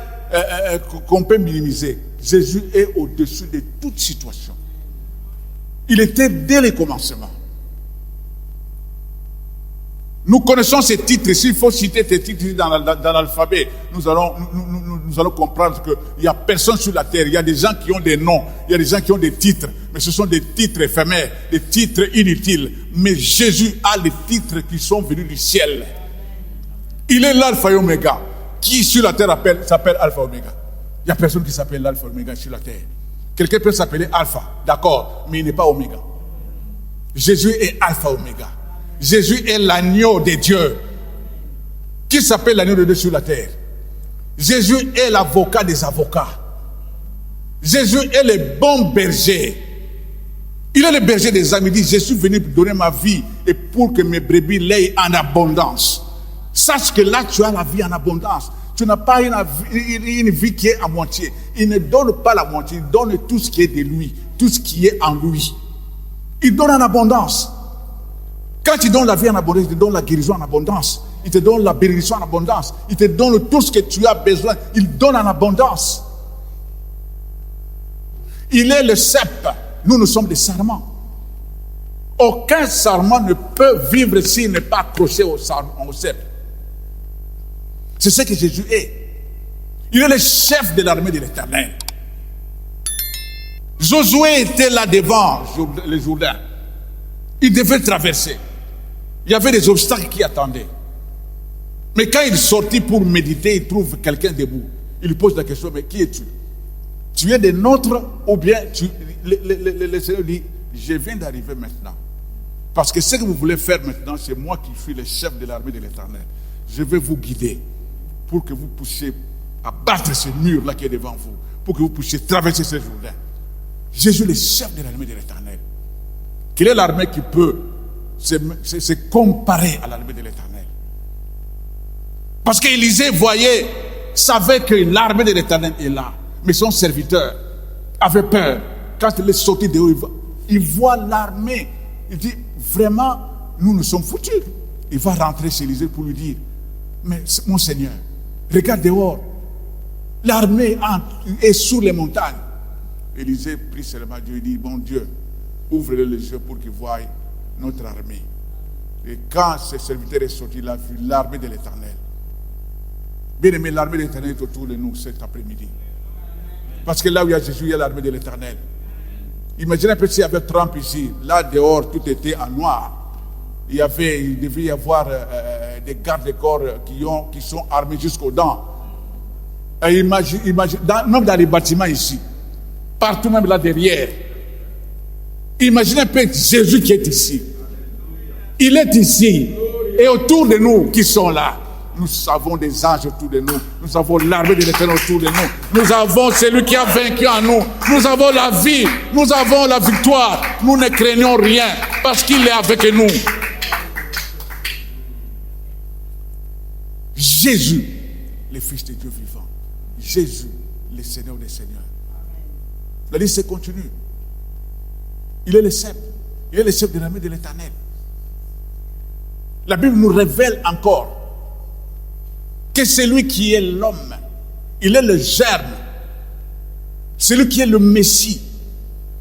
qu'on peut minimiser. Jésus est au-dessus de toute situation. Il était dès le commencement. Nous connaissons ces titres. S'il faut citer ces titres dans l'alphabet, nous allons comprendre qu'il n'y a personne sur la terre. Il y a des gens qui ont des noms, il y a des gens qui ont des titres, mais ce sont des titres éphémères, des titres inutiles. Mais Jésus a les titres qui sont venus du ciel. Il est l'alpha et oméga. Qui sur la terre s'appelle alpha et oméga? Il n'y a personne qui s'appelle l'alpha et oméga sur la terre. Quelqu'un peut s'appeler alpha, d'accord, mais il n'est pas oméga. Jésus est alpha et oméga. Jésus est l'agneau de Dieu. Qui s'appelle l'agneau de Dieu sur la terre? Jésus est l'avocat des avocats. Jésus est le bon berger. Il est le berger des âmes. Il dit, je suis venu donner ma vie et pour que mes brebis l'aient en abondance. Sache que là, tu as la vie en abondance. Tu n'as pas une vie qui est à moitié. Il ne donne pas la moitié. Il donne tout ce qui est de lui. Tout ce qui est en lui. Il donne en abondance. Quand il donne la vie en abondance, il te donne la guérison en abondance. Il te donne la bénédiction en abondance. Il te donne tout ce que tu as besoin. Il donne en abondance. Il est le cep. Nous sommes des sarments. Aucun sarment ne peut vivre s'il n'est pas accroché au cep. C'est ce que Jésus est. Il est le chef de l'armée de l'Éternel. Josué était là devant le Jourdain. Il devait traverser. Il y avait des obstacles qui attendaient. Mais quand il sortit pour méditer, il trouve quelqu'un debout. Il lui pose la question, mais qui es-tu? Tu es des nôtres ou bien le Seigneur dit, je viens d'arriver maintenant. Parce que ce que vous voulez faire maintenant, c'est moi qui suis le chef de l'armée de l'Éternel. Je vais vous guider pour que vous puissiez abattre ce mur-là qui est devant vous, pour que vous puissiez traverser ce Jourdain. Jésus est le chef de l'armée de l'Éternel. Quelle est l'armée qui peut se comparer à l'armée de l'Éternel? Parce qu'Élisée savait que l'armée de l'Éternel est là. Mais son serviteur avait peur. Quand il est sorti de haut, il voit l'armée. Il dit, vraiment, nous sommes foutus. Il va rentrer chez Élisée pour lui dire, mais mon Seigneur, regarde dehors. L'armée est sous les montagnes. Élisée prie seulement Dieu et dit, bon Dieu, ouvre-le les yeux pour qu'il voie notre armée. Et quand ce serviteur est sorti, il a vu l'armée de l'Éternel. Bien aimé, l'armée de l'Éternel est autour de nous cet après-midi. Parce que là où il y a Jésus, il y a l'armée de l'Éternel. Imaginez un peu s'il y avait Trump ici. Là dehors, tout était en noir. Il devait y avoir des gardes-corps qui sont armés jusqu'aux dents. Et imagine, même dans les bâtiments ici, partout même là derrière. Imaginez un peu Jésus qui est ici. Il est ici. Et autour de nous qui sont là, nous avons des anges autour de nous. Nous avons l'armée de l'Éternel autour de nous. Nous avons celui qui a vaincu en nous. Nous avons la vie. Nous avons la victoire. Nous ne craignons rien parce qu'il est avec nous. Jésus, le Fils de Dieu vivant. Jésus, le Seigneur des Seigneurs. La liste continue. Il est le chef. Il est le chef de l'armée de l'Éternel. La Bible nous révèle encore que celui qui est l'homme, il est le germe, celui qui est le Messie,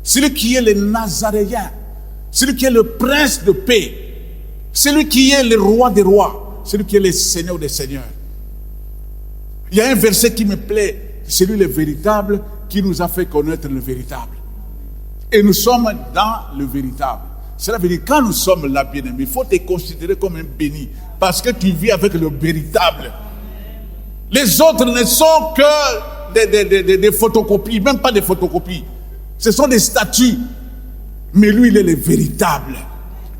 celui qui est le Nazaréen, celui qui est le prince de paix, celui qui est le roi des rois, celui qui est le Seigneur des seigneurs. Il y a un verset qui me plaît, c'est lui le véritable qui nous a fait connaître le véritable. Et nous sommes dans le véritable. Cela veut dire, quand nous sommes là, bien-aimés, il faut te considérer comme un béni, parce que tu vis avec le véritable. Les autres ne sont que des photocopies, même pas des photocopies. Ce sont des statues. Mais lui, il est le véritable.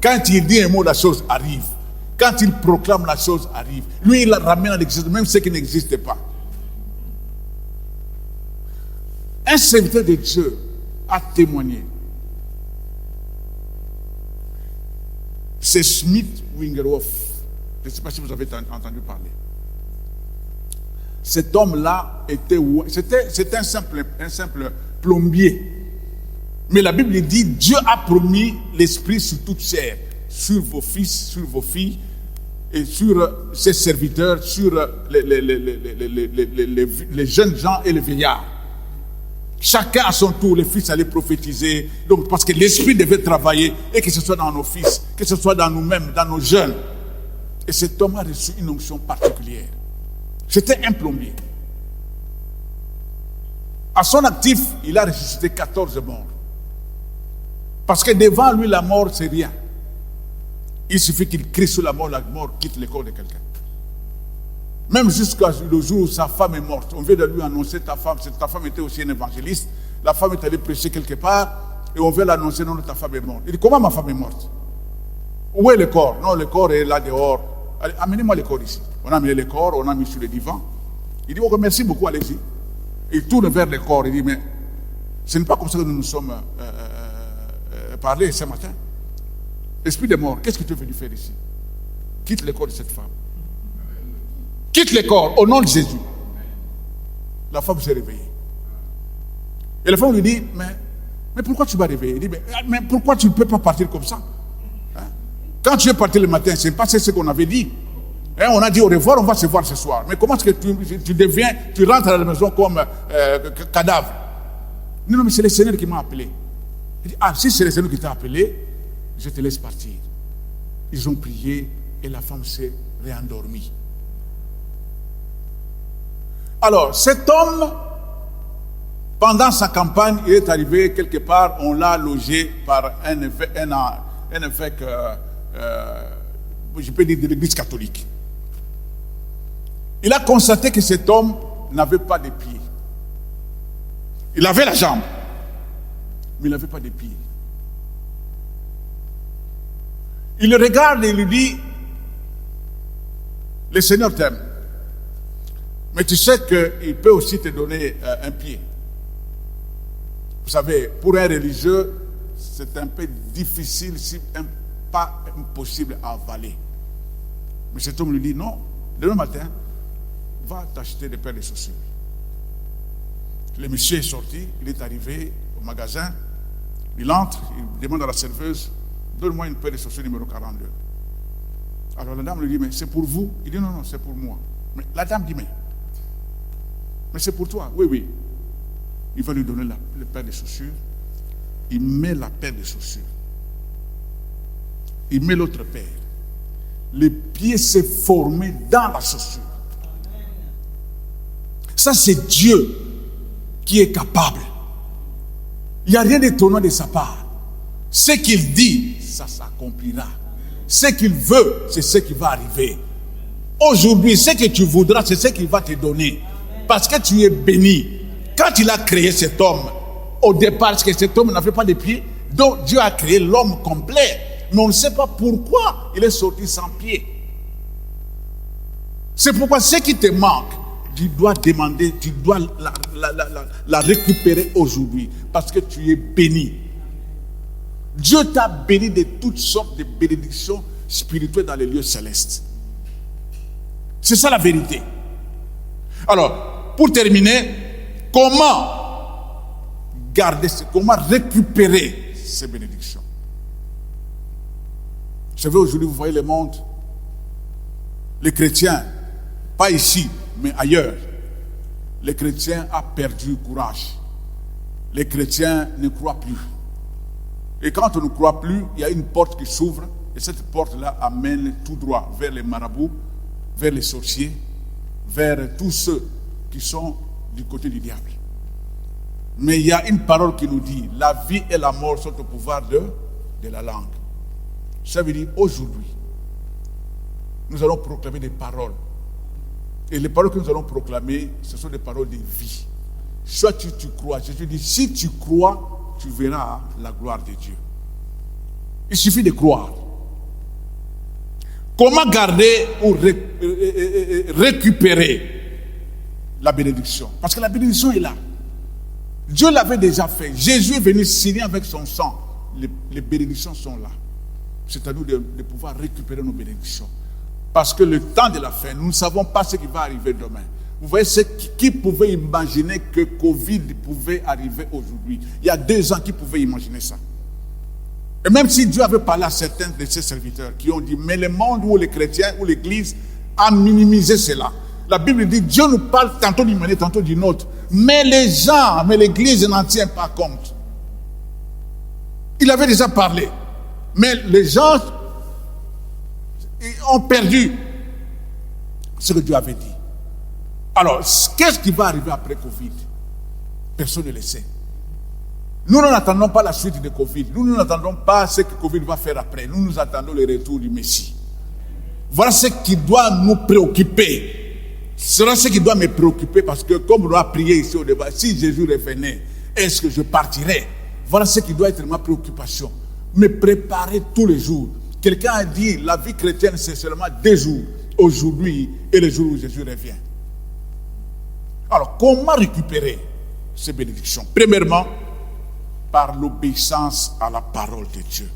Quand il dit un mot, la chose arrive. Quand il proclame, la chose arrive. Lui, il la ramène à l'existence, même ce qui n'existe pas. Un serviteur de Dieu a témoigné. C'est Smith Wigglesworth. Je ne sais pas si vous avez entendu parler. Cet homme-là c'était un simple plombier. Mais la Bible dit, Dieu a promis l'esprit sur toute chair, sur vos fils, sur vos filles, et sur ses serviteurs, sur les jeunes gens et les vieillards. Chacun à son tour, les fils allaient prophétiser. Donc, parce que l'esprit devait travailler, et que ce soit dans nos fils, que ce soit dans nous-mêmes, dans nos jeunes. Et cet homme a reçu une onction particulière. C'était un plombier. À son actif, il a ressuscité 14 morts. Parce que devant lui, la mort, c'est rien. Il suffit qu'il crie sur la mort quitte le corps de quelqu'un. Même jusqu'à le jour où sa femme est morte, on vient de lui annoncer ta femme était aussi un évangéliste, la femme est allée prêcher quelque part, et on vient l'annoncer, non, ta femme est morte. Il dit, comment ma femme est morte? Où est le corps? Non, le corps est là dehors. Allez, amenez-moi le corps ici. On a amené le corps, on a mis sur le divan. Il dit, oh, merci beaucoup, allez-y. Il tourne vers le corps, il dit, mais ce n'est pas comme ça que nous nous sommes parlé ce matin. Esprit de mort, qu'est-ce que tu es venu faire ici? Quitte le corps de cette femme. Quitte le corps au nom de Jésus. La femme s'est réveillée. Et la femme lui dit, mais pourquoi tu vas réveiller? Il dit, mais pourquoi tu ne peux pas partir comme ça? Hein? Quand tu es parti le matin, ce n'est pas ce qu'on avait dit. Hein, on a dit au revoir, on va se voir ce soir. Mais comment est-ce que tu rentres à la maison comme cadavre? Non, mais c'est le Seigneur qui m'a appelé. Il dit, si c'est le Seigneur qui t'a appelé, je te laisse partir. Ils ont prié et la femme s'est réendormie. Alors, cet homme, pendant sa campagne, il est arrivé quelque part, on l'a logé par un évêque, je peux dire de l'église catholique. Il a constaté que cet homme n'avait pas de pieds. Il avait la jambe, mais il n'avait pas de pieds. Il le regarde et il lui dit, le Seigneur t'aime. Mais tu sais qu'il peut aussi te donner un pied. Vous savez, pour un religieux, c'est un peu difficile, si pas impossible à avaler. Mais cet homme lui dit, non, demain matin, va t'acheter des paires de chaussures. Le monsieur est sorti, il est arrivé au magasin, il entre, il demande à la serveuse, donne-moi une paire de chaussures numéro 42. Alors la dame lui dit, mais c'est pour vous? Il dit, non, non, c'est pour moi. Mais la dame dit, mais c'est pour toi? Oui, oui. Il va lui donner la paire de chaussures. Il met la paire de chaussures. Il met l'autre paire. Le pied s'est formé dans la chaussure. Ça, c'est Dieu qui est capable. Il n'y a rien d'étonnant de sa part. Ce qu'il dit, ça s'accomplira. Ce qu'il veut, c'est ce qui va arriver. Aujourd'hui, ce que tu voudras, c'est ce qu'il va te donner. parce que tu es béni. Quand il a créé cet homme, au départ, parce que cet homme n'avait pas de pieds, donc Dieu a créé l'homme complet. Mais on ne sait pas pourquoi il est sorti sans pieds. C'est pourquoi ce qui te manque, tu dois demander, tu dois la récupérer aujourd'hui, parce que tu es béni. Dieu t'a béni de toutes sortes de bénédictions spirituelles dans les lieux célestes. C'est ça la vérité. Alors, pour terminer, comment récupérer ces bénédictions? C'est vrai, aujourd'hui, vous voyez le monde, les chrétiens, pas ici, mais ailleurs, les chrétiens ont perdu courage. Les chrétiens ne croient plus. Et quand on ne croit plus, il y a une porte qui s'ouvre, et cette porte-là amène tout droit vers les marabouts, vers les sorciers, vers tous ceux qui sont du côté du diable. Mais il y a une parole qui nous dit, la vie et la mort sont au pouvoir de la langue. Ça veut dire, aujourd'hui, nous allons proclamer des paroles. Et les paroles que nous allons proclamer, ce sont des paroles de vie. Soit tu crois, je te dis, si tu crois, tu verras la gloire de Dieu. Il suffit de croire. Comment garder ou récupérer la bénédiction? Parce que la bénédiction est là. Dieu l'avait déjà fait. Jésus est venu signer avec son sang. Les bénédictions sont là. C'est à nous de pouvoir récupérer nos bénédictions. Parce que le temps de la fin, nous ne savons pas ce qui va arriver demain. Vous voyez, qui pouvait imaginer que Covid pouvait arriver aujourd'hui? Il y a 2 ans, qui pouvait imaginer ça? Et même si Dieu avait parlé à certains de ses serviteurs qui ont dit, mais le monde ou les chrétiens ou l'église a minimisé cela. La Bible dit, Dieu nous parle tantôt d'une manière, tantôt d'une autre. Mais les gens, mais l'église n'en tient pas compte. Il avait déjà parlé. Mais les gens ont perdu ce que Dieu avait dit. Alors, qu'est-ce qui va arriver après Covid? Personne ne le sait. Nous n'attendons pas la suite de Covid. Nous n'attendons pas ce que Covid va faire après. Nous attendons le retour du Messie. Voilà ce qui doit nous préoccuper. C'est ce qui doit me préoccuper, parce que comme on a prié ici au débat, si Jésus revenait, est-ce que je partirais? Voilà ce qui doit être ma préoccupation. Me préparer tous les jours. Quelqu'un a dit, la vie chrétienne, c'est seulement 2 jours. Aujourd'hui et le jour où Jésus revient. Alors, comment récupérer ces bénédictions? Premièrement, par l'obéissance à la parole de Dieu.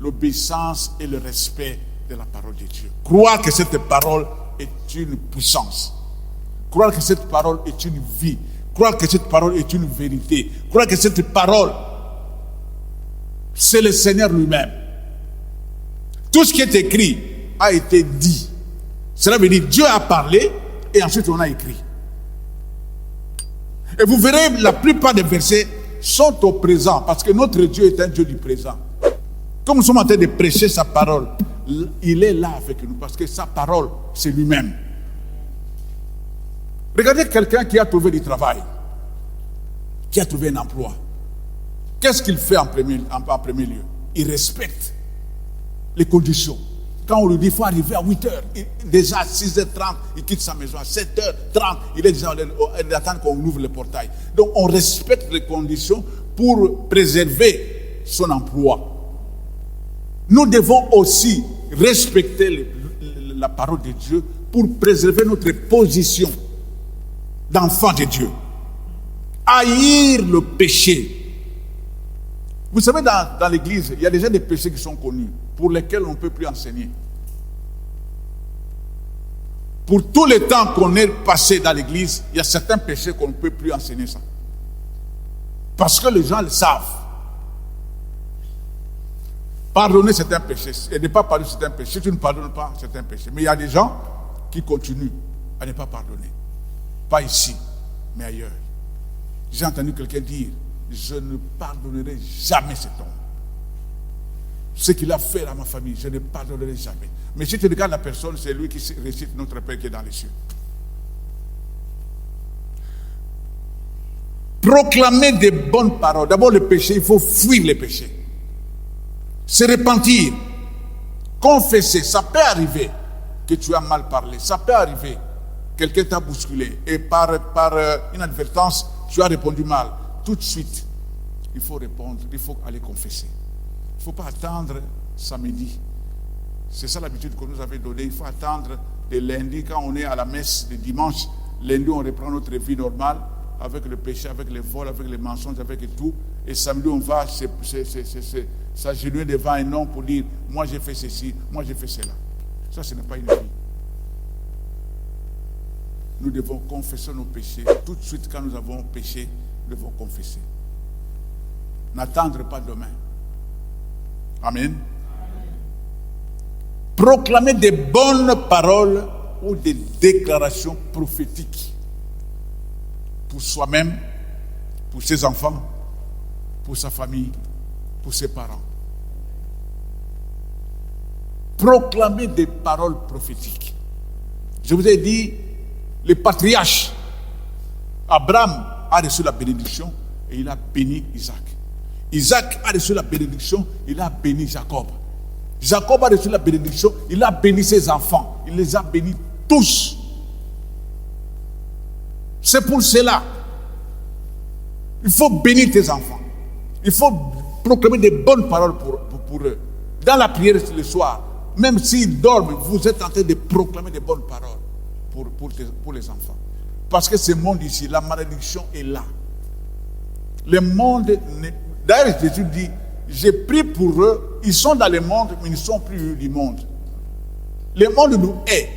L'obéissance et le respect de la parole de Dieu. Croire que cette parole est une puissance. Croire que cette parole est une vie. Croire que cette parole est une vérité. Croire que cette parole, c'est le Seigneur lui-même. Tout ce qui est écrit a été dit. Cela veut dire Dieu a parlé et ensuite on a écrit. Et vous verrez, la plupart des versets sont au présent, parce que notre Dieu est un Dieu du présent. Comme nous sommes en train de prêcher sa parole, il est là avec nous, parce que sa parole, c'est lui-même. Regardez quelqu'un qui a trouvé du travail, qui a trouvé un emploi. Qu'est-ce qu'il fait en premier lieu? Il respecte les conditions. Quand on lui dit qu'il faut arriver à 8h, déjà à 6h30, il quitte sa maison. À 7h30, il est déjà en attente qu'on ouvre le portail. Donc on respecte les conditions pour préserver son emploi. Nous devons aussi respecter la parole de Dieu pour préserver notre position d'enfant de Dieu. Haïr le péché. Vous savez, dans l'église, il y a déjà des péchés qui sont connus, pour lesquels on ne peut plus enseigner. Pour tout le temps qu'on est passé dans l'église, il y a certains péchés qu'on ne peut plus enseigner ça. Parce que les gens le savent. Pardonner certains péchés, et ne pas pardonner certains péchés. Si tu ne pardonnes pas certains péchés. Mais il y a des gens qui continuent à ne pas pardonner. Pas ici, mais ailleurs. J'ai entendu quelqu'un dire, je ne pardonnerai jamais cet homme. Ce qu'il a fait à ma famille, je ne pardonnerai jamais. Mais si tu regardes la personne, c'est lui qui récite notre Père qui est dans les cieux. Proclamer des bonnes paroles. D'abord le péché, il faut fuir le péché. Se repentir. Confesser. Ça peut arriver que tu as mal parlé. Ça peut arriver quelqu'un t'a bousculé et par inadvertance, tu as répondu mal. Tout de suite, il faut répondre, il faut aller confesser. Il ne faut pas attendre samedi. C'est ça l'habitude que nous avons donnée. Il faut attendre le lundi, quand on est à la messe le dimanche. Lundi, on reprend notre vie normale avec le péché, avec les vols, avec les mensonges, avec tout. Et samedi, on va s'agenouiller devant un homme pour dire « Moi, j'ai fait ceci, moi, j'ai fait cela ». Ça, ce n'est pas une vie. Nous devons confesser nos péchés. Tout de suite, quand nous avons péché, nous devons confesser. N'attendre pas demain. Amen. Proclamer des bonnes paroles ou des déclarations prophétiques pour soi-même, pour ses enfants, pour sa famille, pour ses parents. Proclamer des paroles prophétiques. Je vous ai dit, les patriarches, Abraham a reçu la bénédiction et il a béni Isaac. Isaac a reçu la bénédiction, il a béni Jacob. Jacob a reçu la bénédiction, il a béni ses enfants. Il les a bénis tous. C'est pour cela. Il faut bénir tes enfants. Il faut proclamer des bonnes paroles pour eux. Dans la prière le soir, même s'ils dorment, vous êtes en train de proclamer des bonnes paroles pour les enfants. Parce que ce monde ici, la malédiction est là. Le monde, d'ailleurs Jésus dit, j'ai prié pour eux, ils sont dans le monde, mais ils ne sont plus du monde. Le monde nous hait.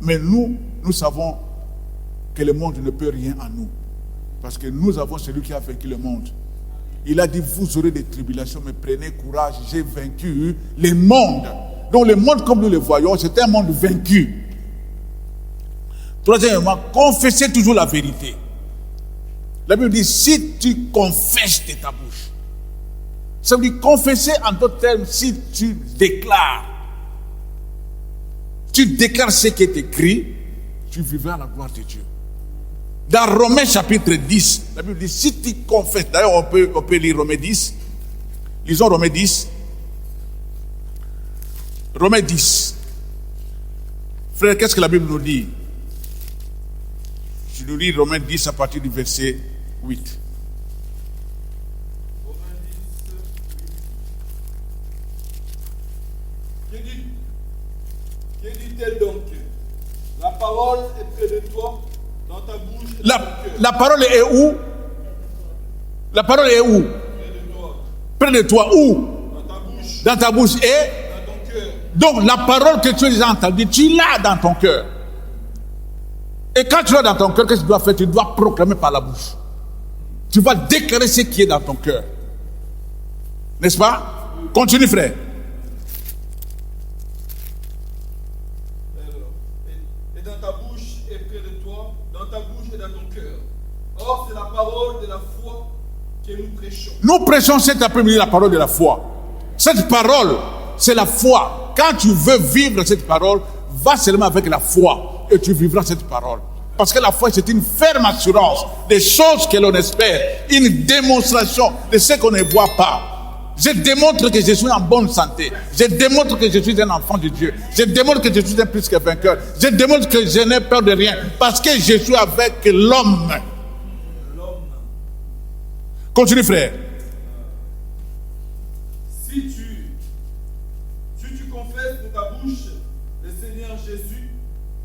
Mais nous savons que le monde ne peut rien en nous. Parce que nous avons celui qui a vaincu le monde. Il a dit, vous aurez des tribulations, mais prenez courage, j'ai vaincu le monde. Donc le monde comme nous le voyons, c'est un monde vaincu. Troisièmement, confessez toujours la vérité. La Bible dit, si tu confesses de ta bouche, ça veut dire confesser en d'autres termes, si tu déclares ce qui est écrit, tu vivras la gloire de Dieu. Dans Romains chapitre 10, la Bible dit, si tu confesses, d'ailleurs on peut lire Romains 10, lisons Romains 10. Romains 10. Frère, qu'est-ce que la Bible nous dit? Je nous lis Romains 10 à partir du verset 8. Que dit-elle donc? La parole est près de toi, dans ta bouche et dans ton cœur. La parole est où? La parole est où? Près de toi. Près de toi, où? Dans ta bouche. Dans ta bouche et? Dans ton cœur. Donc la parole que tu as déjà entendue, tu l'as dans ton cœur. Et quand tu l'as dans ton cœur, qu'est-ce que tu dois faire? Tu dois proclamer par la bouche. Tu vas déclarer ce qui est dans ton cœur. N'est-ce pas? Continue, frère. Et dans ta bouche et près de toi, dans ta bouche et dans ton cœur. Or, c'est la parole de la foi que nous prêchons. Nous prêchons cet après-midi la parole de la foi. Cette parole, c'est la foi. Quand tu veux vivre cette parole, va seulement avec la foi et tu vivras cette parole. Parce que la foi, c'est une ferme assurance des choses que l'on espère, une démonstration de ce qu'on ne voit pas. Je démontre que je suis en bonne santé. Je démontre que je suis un enfant de Dieu. Je démontre que je suis un plus que vainqueur. Je démontre que je n'ai peur de rien. Parce que je suis avec l'homme. Continue, frère. Si tu confesses de ta bouche le Seigneur Jésus,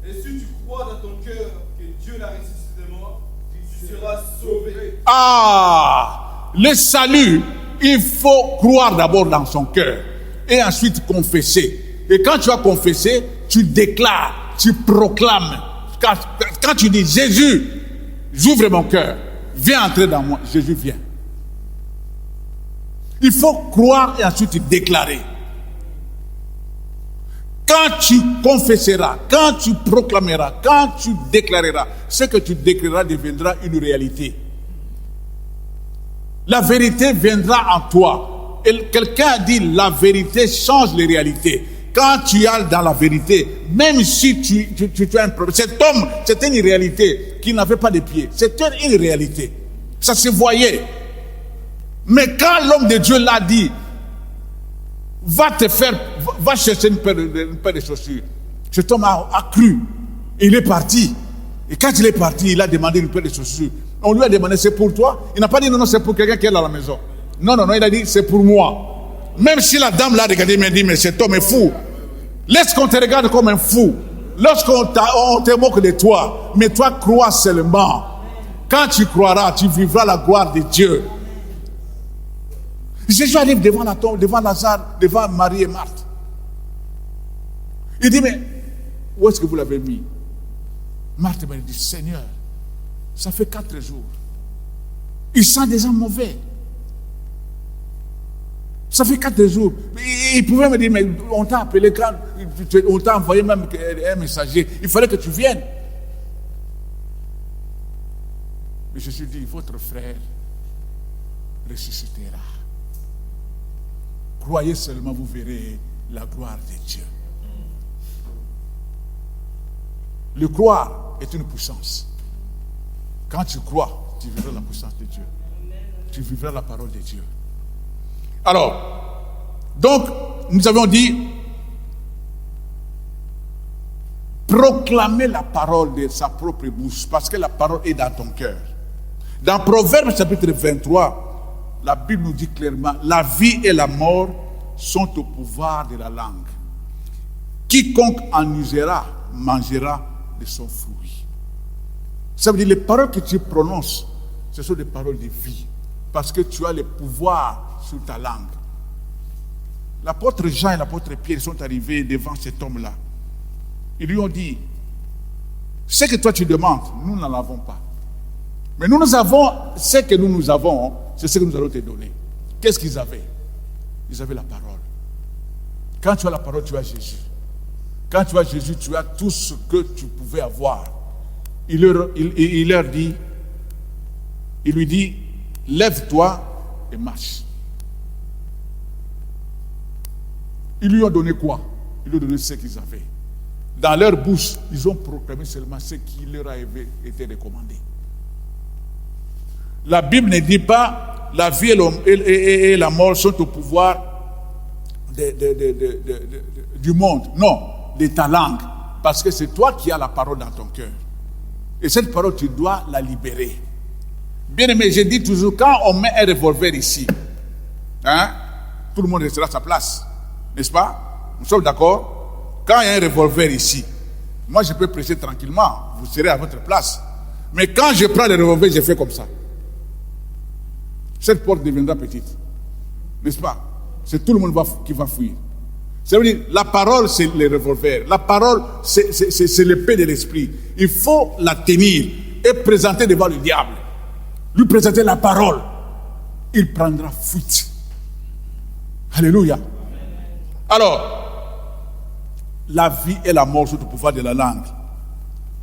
et si tu crois dans ton cœur que Dieu l'a ressuscité de mort, tu seras sauvé. Ah, le salut, il faut croire d'abord dans son cœur et ensuite confesser. Et quand tu as confessé, tu déclares, tu proclames. Quand tu dis Jésus, j'ouvre mon cœur, viens entrer dans moi, Jésus vient. Il faut croire et ensuite déclarer. Quand tu confesseras, quand tu proclameras, quand tu déclareras, ce que tu déclareras deviendra une réalité. La vérité viendra en toi. Et quelqu'un a dit, la vérité change les réalités. Quand tu es dans la vérité, même si tu as un problème, cet homme, c'était une réalité qui n'avait pas de pieds. C'était une réalité. Ça se voyait. Mais quand l'homme de Dieu l'a dit, va chercher une paire de chaussures. Cet homme a cru. Et il est parti. Et quand il est parti, il a demandé une paire de chaussures. On lui a demandé, c'est pour toi? Il n'a pas dit, non, non, c'est pour quelqu'un qui est dans la maison. Non, non, non, il a dit, c'est pour moi. Même si la dame l'a regardé, il m'a dit, mais cet homme est fou. Laisse qu'on te regarde comme un fou. Lorsqu'on te moque de toi, mais toi crois seulement. Quand tu croiras, tu vivras la gloire de Dieu. Jésus arrive devant la tombe, devant Lazare, devant Marie et Marthe. Il dit, mais où est-ce que vous l'avez mis? Marthe m'a dit, Seigneur, ça fait 4 jours. Il sent déjà mauvais. Ça fait 4 jours. Il pouvait me dire, mais on t'a appelé quand on t'a envoyé même un messager. Il fallait que tu viennes. Mais Jésus dit, votre frère ressuscitera. Croyez seulement, vous verrez la gloire de Dieu. Le croire est une puissance. Quand tu crois, tu vivras la puissance de Dieu. Tu vivras la parole de Dieu. Alors, donc, nous avons dit, proclamer la parole de sa propre bouche, parce que la parole est dans ton cœur. Dans Proverbes chapitre 23, la Bible nous dit clairement, la vie et la mort sont au pouvoir de la langue. Quiconque en usera, mangera de son fruit. Ça veut dire, les paroles que tu prononces, ce sont des paroles de vie, parce que tu as le pouvoir sur ta langue. L'apôtre Jean et l'apôtre Pierre sont arrivés devant cet homme-là. Ils lui ont dit, ce que toi tu demandes, nous n'en avons pas. Mais nous avons, ce que nous avons, c'est ce que nous allons te donner. Qu'est-ce qu'ils avaient? Ils avaient la parole. Quand tu as la parole, tu as Jésus. Quand tu as Jésus, tu as tout ce que tu pouvais avoir. Il leur dit, il lui dit, lève-toi et marche. Ils lui ont donné quoi? Ils lui ont donné ce qu'ils avaient. Dans leur bouche, ils ont proclamé seulement ce qui leur avait été recommandé. La Bible ne dit pas la vie et la mort sont au pouvoir du monde. Non, de ta langue. Parce que c'est toi qui as la parole dans ton cœur. Et cette parole, tu dois la libérer. Bien aimé, je dis toujours, quand on met un revolver ici, tout le monde restera à sa place. N'est-ce pas? Nous sommes d'accord? Quand il y a un revolver ici, moi je peux prêcher tranquillement, vous serez à votre place. Mais quand je prends le revolver, je fais comme ça. Cette porte deviendra petite. N'est-ce pas? C'est tout le monde qui va fuir. Ça veut dire, la parole c'est le revolver. La parole c'est l'épée de l'esprit. Il faut la tenir et présenter devant le diable. Lui présenter la parole. Il prendra fuite. Alléluia. Alors, la vie et la mort sont au pouvoir de la langue.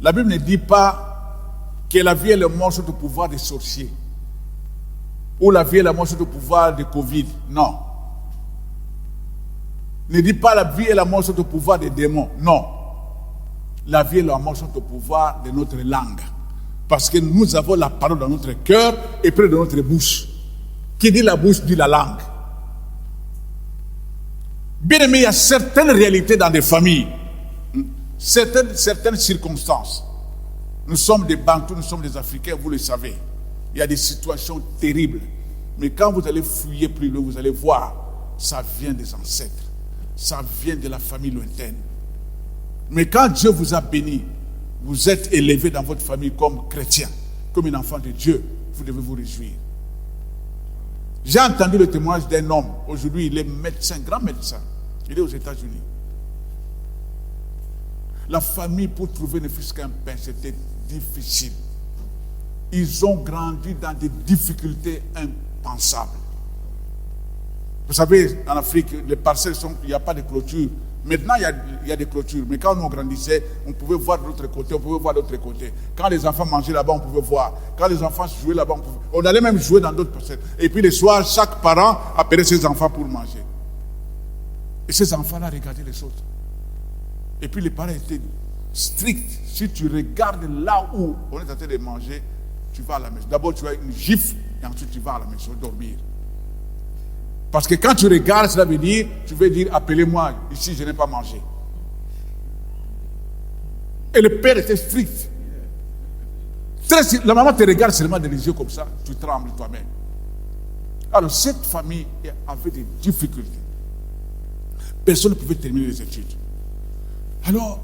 La Bible ne dit pas que la vie et la mort sont au pouvoir des sorciers. Ou la vie et la mort sont au pouvoir de Covid. Non. Ne dit pas la vie et la mort sont au pouvoir des démons. Non. La vie et la mort sont au pouvoir de notre langue. Parce que nous avons la parole dans notre cœur et près de notre bouche. Qui dit la bouche dit la langue. Bien aimé, il y a certaines réalités dans des familles, certaines circonstances. Nous sommes des Bantous, nous sommes des Africains, vous le savez. Il y a des situations terribles. Mais quand vous allez fouiller plus loin, vous allez voir, ça vient des ancêtres. Ça vient de la famille lointaine. Mais quand Dieu vous a béni, vous êtes élevé dans votre famille comme chrétien, comme un enfant de Dieu, vous devez vous réjouir. J'ai entendu le témoignage d'un homme. Aujourd'hui, il est médecin, grand médecin. Il est aux États-Unis. La famille, pour trouver ne fût-ce qu'un pain, c'était difficile. Ils ont grandi dans des difficultés impensables. Vous savez, en Afrique, les parcelles il n'y a pas de clôture. Maintenant, il y a des clôtures. Mais quand nous grandissait, on pouvait voir de l'autre côté, on pouvait voir de l'autre côté. Quand les enfants mangeaient là-bas, on pouvait voir. Quand les enfants jouaient là-bas, on allait même jouer dans d'autres parcelles. Et puis le soir, chaque parent appelait ses enfants pour manger. Et ces enfants-là regardaient les autres. Et puis les parents étaient stricts. Si tu regardes là où on est en train de manger, tu vas à la maison. D'abord, tu as une gifle et ensuite tu vas à la maison dormir. Parce que quand tu regardes, cela veut dire, tu veux dire, appelez-moi, ici je n'ai pas mangé. Et le père était strict. La maman te regarde seulement dans les yeux comme ça, tu trembles toi-même. Alors cette famille avait des difficultés. Personne ne pouvait terminer les études. Alors,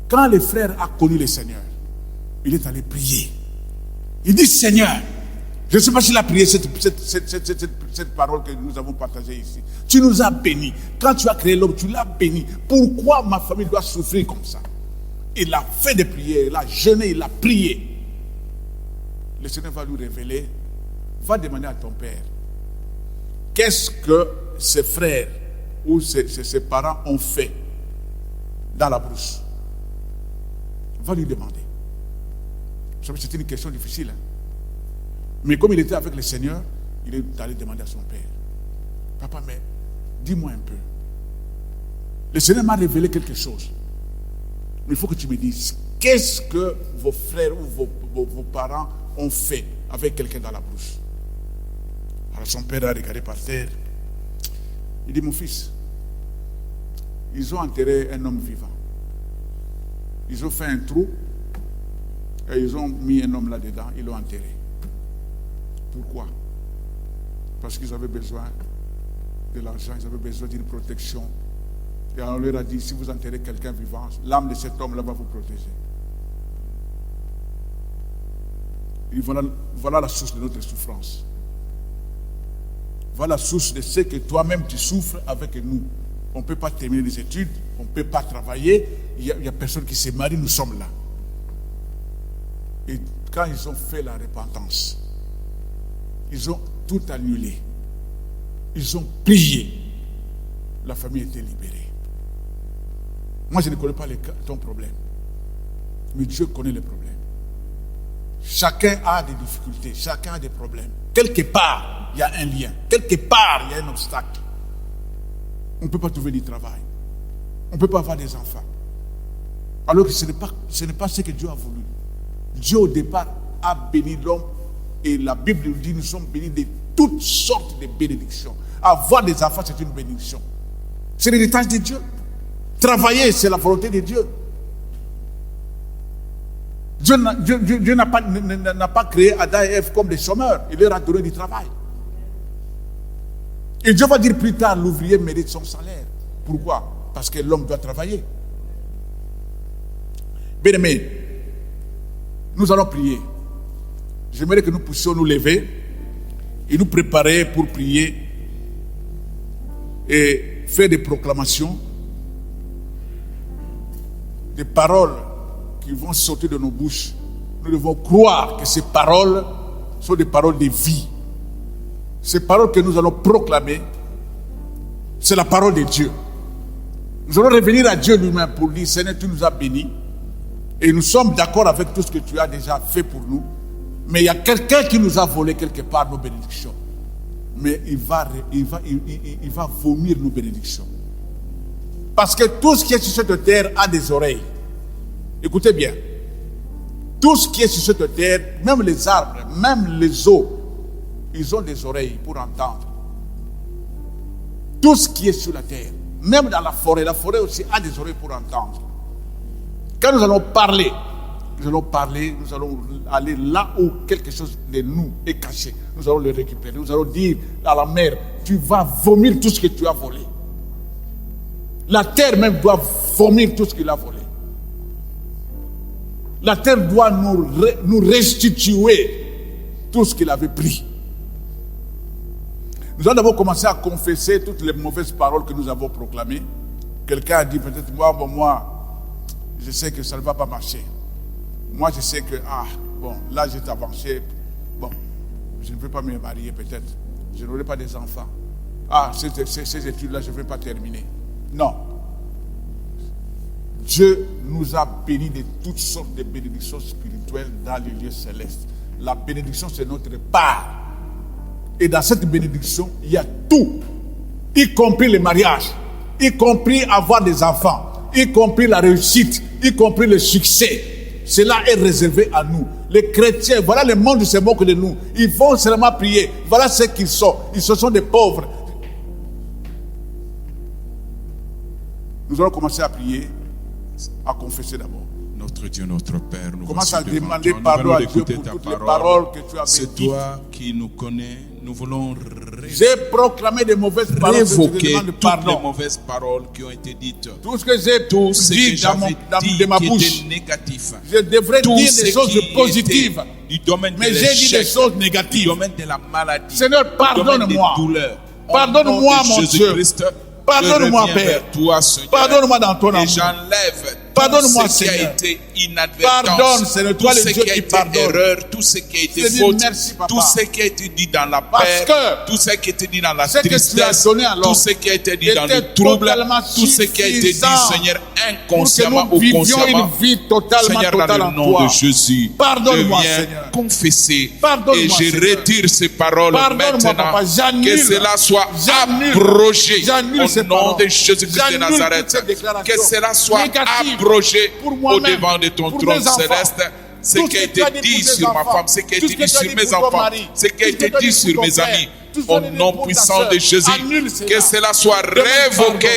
quand le frère a connu le Seigneur, il est allé prier. Il dit, Seigneur, je ne sais pas s'il a prié cette parole que nous avons partagée ici. Tu nous as bénis. Quand tu as créé l'homme, tu l'as béni. Pourquoi ma famille doit souffrir comme ça? Il a fait des prières, il a jeûné, il a prié. Le Seigneur va lui révéler, va demander à ton père, qu'est-ce que ses frères ou ses parents ont fait dans la brousse. Va lui demander. Vous savez, c'était une question difficile. Hein? Mais comme il était avec le Seigneur, il est allé demander à son père. Papa, mais dis-moi un peu. Le Seigneur m'a révélé quelque chose. Mais il faut que tu me dises, qu'est-ce que vos frères ou vos parents ont fait avec quelqu'un dans la brousse? Alors son père a regardé par terre. Il dit, mon fils, ils ont enterré un homme vivant. Ils ont fait un trou et ils ont mis un homme là-dedans, ils l'ont enterré. Pourquoi? Parce qu'ils avaient besoin de l'argent, ils avaient besoin d'une protection. Et alors on leur a dit, si vous enterrez quelqu'un vivant, l'âme de cet homme-là va vous protéger. Et voilà la source de notre souffrance. Voilà la source de ce que toi-même tu souffres avec nous. On ne peut pas terminer les études, on ne peut pas travailler, il n'y a personne qui se marie, nous sommes là. Et quand ils ont fait la repentance, ils ont tout annulé. Ils ont prié. La famille était libérée. Moi, je ne connais pas ton problème. Mais Dieu connaît les problèmes. Chacun a des difficultés, chacun a des problèmes. Quelque part, il y a un lien. Quelque part, il y a un obstacle. On ne peut pas trouver du travail. On ne peut pas avoir des enfants. Alors que ce n'est pas ce que Dieu a voulu. Dieu, au départ, a béni l'homme. Et la Bible nous dit, nous sommes bénis de toutes sortes de bénédictions. Avoir des enfants, c'est une bénédiction. C'est l'héritage de Dieu. Travailler, c'est la volonté de Dieu. Dieu n'a pas créé Adam et Ève comme des chômeurs. Il leur a donné du travail. Et Dieu va dire plus tard, l'ouvrier mérite son salaire. Pourquoi? Parce que l'homme doit travailler. Bien-aimés, nous allons prier. J'aimerais que nous puissions nous lever et nous préparer pour prier et faire des proclamations, des paroles qui vont sortir de nos bouches. Nous devons croire que ces paroles sont des paroles de vie. Ces paroles que nous allons proclamer, c'est la parole de Dieu. Nous allons revenir à Dieu lui-même pour dire, Seigneur, tu nous as bénis. Et nous sommes d'accord avec tout ce que tu as déjà fait pour nous. Mais il y a quelqu'un qui nous a volé quelque part nos bénédictions. Mais il va vomir nos bénédictions. Parce que tout ce qui est sur cette terre a des oreilles. Écoutez bien. Tout ce qui est sur cette terre, même les arbres, même les eaux, ils ont des oreilles pour entendre. Tout ce qui est sur la terre, même dans la forêt aussi a des oreilles pour entendre. Quand nous allons parler, nous allons aller là où quelque chose de nous est caché. Nous allons le récupérer. Nous allons dire à la mer, tu vas vomir tout ce que tu as volé. La terre même doit vomir tout ce qu'il a volé. La terre doit nous restituer tout ce qu'il avait pris. Nous allons d'abord commencer à confesser toutes les mauvaises paroles que nous avons proclamées. Quelqu'un a dit peut-être, moi, je sais que ça ne va pas marcher. Moi, je sais que, là, j'ai avancé. Bon, je ne vais pas me marier peut-être. Je n'aurai pas des enfants. Ces études-là, je ne vais pas terminer. Non. Dieu nous a bénis de toutes sortes de bénédictions spirituelles dans les lieux célestes. La bénédiction, c'est notre part. Et dans cette bénédiction, il y a tout, y compris le mariage, y compris avoir des enfants, y compris la réussite, y compris le succès. Cela est réservé à nous. Les chrétiens, voilà le monde se moque de nous. Ils vont seulement prier. Voilà ce qu'ils sont. Ils sont des pauvres. Nous allons commencer à prier, à confesser d'abord. Notre Dieu, notre Père, nous Commence voici à devant demander toi. Nous pardon venons à Dieu d'écouter pour ta toutes les parole. paroles que tu avais C'est dites. toi qui nous connais. Nous voulons J'ai proclamé des mauvaises paroles, je te révoquer demande toutes les pardon. mauvaises paroles qui ont été dites. Tout ce que j'ai Tout ce dit que dans j'avais dit de ma qui bouche, était négatif. je devrais Tout dire ce des choses qui positives. était du domaine de Mais j'ai dit des l'échec, choses du négatives. domaine de la maladie, Seigneur, du domaine pardonne-moi. des douleurs. Au Pardonne-moi, nom de mon Jésus-Christ, Dieu. Pardonne-moi, je reviens Père. vers toi, Seigneur. Pardonne-moi dans ton Et amour. j'enlève Pardonne-moi, tout ce qui a Seigneur. été inadvertance, Pardonne, Seigneur, toi, tout le ce Dieu qui a qui été pardonne. erreur, tout ce qui a été Seigneur, faute, merci, Papa. tout ce qui a été dit dans la Parce paix, que tout ce qui a été dit dans la ce que tu as tristesse, donné à l'homme tout ce qui a été dit dans était le trouble, totalement tout ce qui a été dit, suffisant Seigneur, pour inconsciemment que nous ou vivions consciemment. une vie totalement Seigneur, dans totale le en nom toi. de Jésus, Pardonne-moi, je viens Seigneur. confesser Pardonne-moi, et je Seigneur. retire ces paroles Pardonne-moi, maintenant. Papa. J'annule. Que cela soit J'annule. abrogé J'annule au ces nom paroles. de Jésus-Christ de J'annule Nazareth. toutes ces déclarations Que cela soit négatives abrogé pour au moi-même, devant de ton pour trône mes enfants. céleste. Ce Tout qui a ce que tu as été dit dit pour tes sur ma enfants. femme, ce qui a Tout été ce que dit tu as sur dit mes pour ton enfants, mari. ce qui a Tout ce que été tu as dit dit sur pour mes ton amis, père. Tout ce que au tu as dit nom pour ta puissant sœur. de Jésus, Annule cela. que cela soit Demande révoqué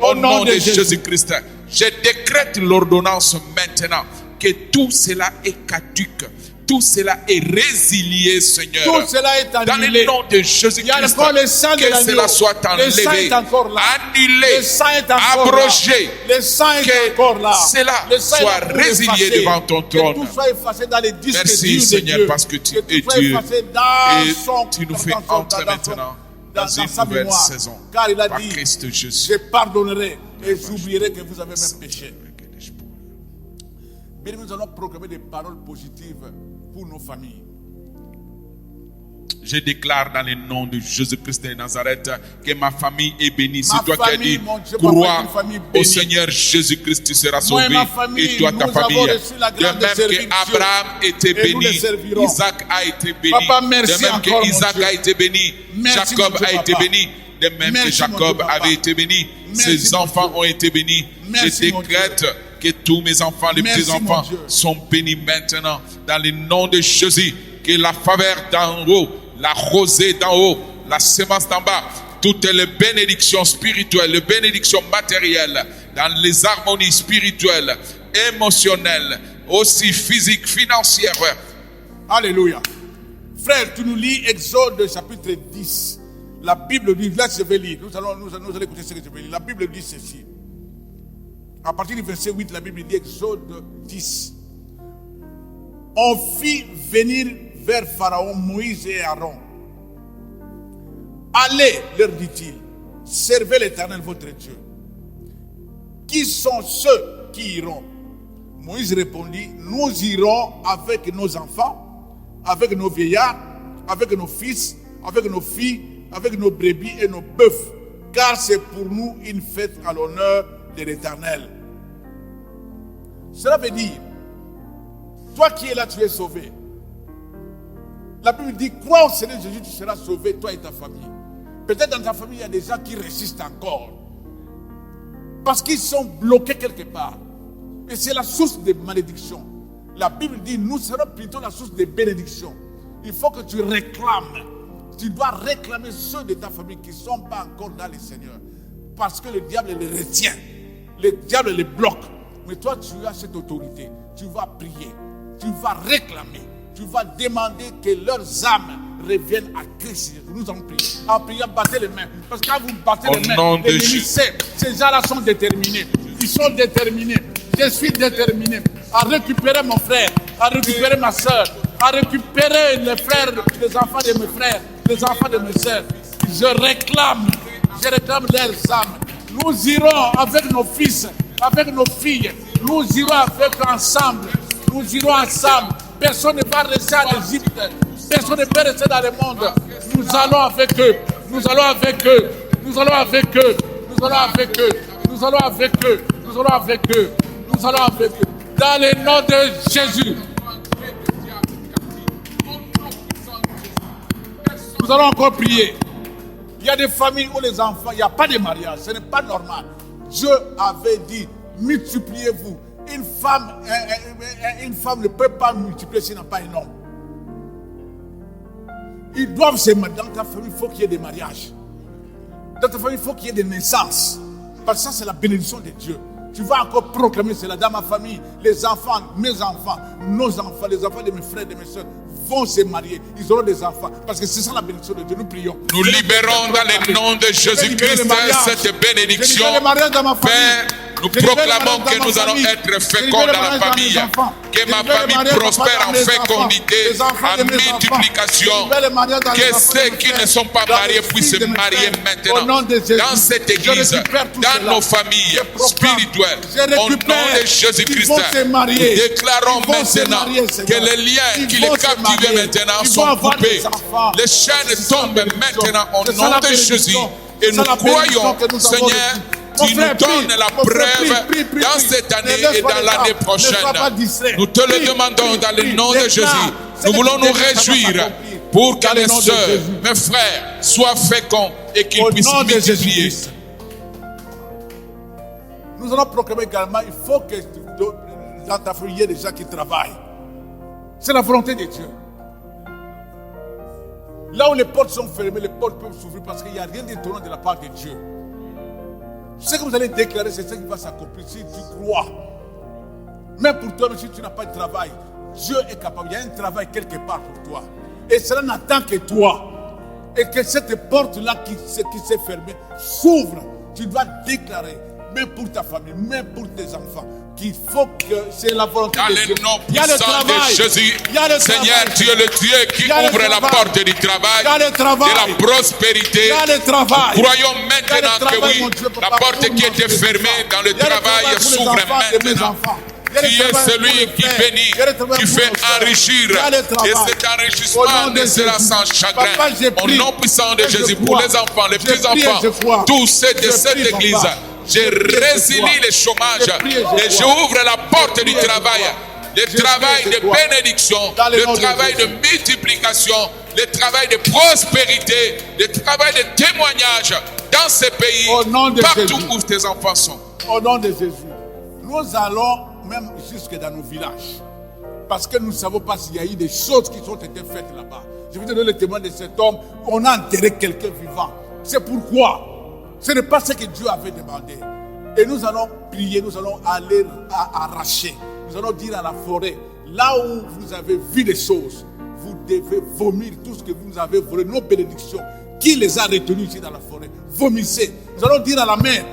pardon. au nom de Jésus-Christ. Je décrète l'ordonnance maintenant que tout cela est caduque. Tout cela est résilié, Seigneur. Tout cela est Dans le annulé. nom de Il y a Jésus-Christ, encore le sang de que l'agneau. cela soit Le sang enlevé, est encore là. annulé, Le sang est encore abrogé, là. Le sang est que encore là. cela Le sang est soit là pour résilié effacer. devant ton trône. Que tout soit effacé dans les disques Merci, durs de Seigneur, Dieu. parce que tu Que tout es soit Dieu. effacé dans Et son- tu nous fais dans son- entrer dans son- maintenant dans dans une sa nouvelle mémoire. saison. Car il a Par dit, Christ Jésus. je pardonnerai et j'oublierai que vous avez même péché. Bien, nous allons proclamer des paroles positives pour nos familles. Je déclare dans le nom de Jésus-Christ de Nazareth que ma famille est bénie. Ma C'est toi qui as famille, dit, mon Dieu, crois papa, est une famille au bénie. Seigneur Jésus-Christ, tu seras Moi et sauvé. ma famille, Et toi, ta nous famille. avons reçu la De grâce de même servir que Dieu. Abraham était Et nous béni, le servirons. Isaac a été béni. Papa, merci de même encore, que mon Isaac Dieu. a été béni, Merci, Jacob mon Dieu, a été papa. béni. De même Merci, que mon Jacob Dieu, papa. avait été béni, Merci, ses mon enfants Dieu. ont été bénis. Merci, Je mon décrète que tous mes enfants, les Merci, petits-enfants, mon Dieu. sont bénis maintenant. Dans le nom de Jésus, que la faveur d'en haut, la rosée d'en haut, la semence d'en bas, toutes les bénédictions spirituelles, les bénédictions matérielles, dans les harmonies spirituelles, émotionnelles, aussi physiques, financières. Alléluia. Frère, tu nous lis Exode chapitre 10. La Bible dit, là je vais lire, nous allons écouter ce que je vais lire. La Bible dit ceci. À partir du verset 8, la Bible dit Exode 10. On fit venir vers Pharaon Moïse et Aaron. Allez, leur dit-il, servez l'Éternel votre Dieu. Qui sont ceux qui iront? Moïse répondit, nous irons avec nos enfants, avec nos vieillards, avec nos fils, avec nos filles, avec nos brebis et nos bœufs, car c'est pour nous une fête à l'honneur de l'Éternel. Cela veut dire, toi qui es là, tu es sauvé. La Bible dit, crois au Seigneur Jésus, tu seras sauvé, toi et ta famille. Peut-être dans ta famille, il y a des gens qui résistent encore. Parce qu'ils sont bloqués quelque part. Et c'est la source de malédiction. La Bible dit, nous serons plutôt la source de bénédiction. Il faut que tu réclames. Tu dois réclamer ceux de ta famille qui ne sont pas encore dans le Seigneur. Parce que le diable les retient. Le diable les bloque. Mais toi, tu as cette autorité. Tu vas prier. Tu vas réclamer. Tu vas demander que leurs âmes reviennent à Christ. Nous allons prier. En priant, battez les mains. Parce que quand vous battez Au les mains, nom de l'ennemi Jésus. sait. Ces gens-là sont déterminés. Ils sont déterminés. Je suis déterminé à récupérer mon frère, à récupérer ma soeur, à récupérer les frères, les enfants de mes frères, les enfants de mes soeurs. Je réclame leurs âmes. Nous irons avec nos fils, avec nos filles. Nous irons ensemble. Nous irons ensemble. Personne ne va rester en Égypte. Personne ne peut rester dans le monde. Nous allons avec eux. Nous allons avec eux. Nous allons avec eux. Nous allons avec eux. Nous allons avec eux. Nous allons avec eux. Nous allons avec eux. Dans le nom de Jésus. Nous allons encore prier. Il y a des familles où les enfants, il n'y a pas de mariage. Ce n'est pas normal. Dieu avait dit, multipliez-vous. Une femme ne peut pas multiplier s'il n'a pas un homme. Ils doivent se mettre. Dans ta famille, il faut qu'il y ait des mariages. Dans ta famille, il faut qu'il y ait des naissances. Parce que ça, c'est la bénédiction de Dieu. Tu vas encore proclamer cela dans ma famille. Les enfants, mes enfants, nos enfants, les enfants de mes frères, de mes soeurs vont se marier. Ils auront des enfants. Parce que c'est ça la bénédiction de Dieu. Nous prions. Nous libérons dans le nom de Jésus-Christ cette bénédiction. Père, nous proclamons que nous allons être féconds dans la famille. Que ma famille prospère en fécondité, en multiplication. Que ceux qui ne sont pas mariés puissent se marier maintenant. Dans cette église, dans nos familles spirituelles. Au nom de Jésus-Christ, nous déclarons maintenant que les liens qui les captivaient maintenant sont coupés. Les chaînes tombent maintenant au nom de Jésus. Et nous croyons, Seigneur, tu nous donnes la preuve dans cette année et dans l'année prochaine. Nous te le demandons dans le nom de Jésus. Nous voulons nous réjouir pour que les sœurs, mes frères, soient féconds et qu'ils puissent multiplier. Nous allons proclamer également, il faut que dans ta famille, il y ait des gens qui travaillent. C'est la volonté de Dieu. Là où les portes sont fermées, les portes peuvent s'ouvrir parce qu'il n'y a rien d'étonnant de la part de Dieu. Ce que vous allez déclarer, c'est ce qui va s'accomplir si tu crois. Même pour toi, même si tu n'as pas de travail, Dieu est capable. Il y a un travail quelque part pour toi. Et cela n'attend que toi. Et que cette porte-là qui s'est fermée s'ouvre. Tu dois déclarer, même pour ta famille, même pour tes enfants, qu'il faut que c'est la volonté de Dieu. Dans le nom puissant de Jésus, Seigneur, tu es le Dieu qui ouvre la porte du travail, de la prospérité. Nous croyons maintenant que oui, la porte qui était fermée dans le travail s'ouvre maintenant. Tu es celui qui bénit, qui fait enrichir. Et cet enrichissement ne sera sans chagrin. Au nom puissant de Jésus, pour les enfants, les petits-enfants, tous ceux de cette église, je résilie le chômage et j'ouvre la porte du travail. Le travail de bénédiction, le travail de multiplication, le travail de prospérité, le travail de témoignage dans ces pays, partout où tes enfants sont. Au nom de Jésus, nous allons même jusque dans nos villages. Parce que nous ne savons pas s'il y a eu des choses qui ont été faites là-bas. Je vais te donner le témoin de cet homme. On a enterré quelqu'un vivant. C'est pourquoi ce n'est pas ce que Dieu avait demandé. Et nous allons prier, nous allons aller arracher. Nous allons dire à la forêt, là où vous avez vu des choses, vous devez vomir tout ce que vous avez volé, nos bénédictions. Qui les a retenus ici dans la forêt? Vomissez. Nous allons dire à la mer,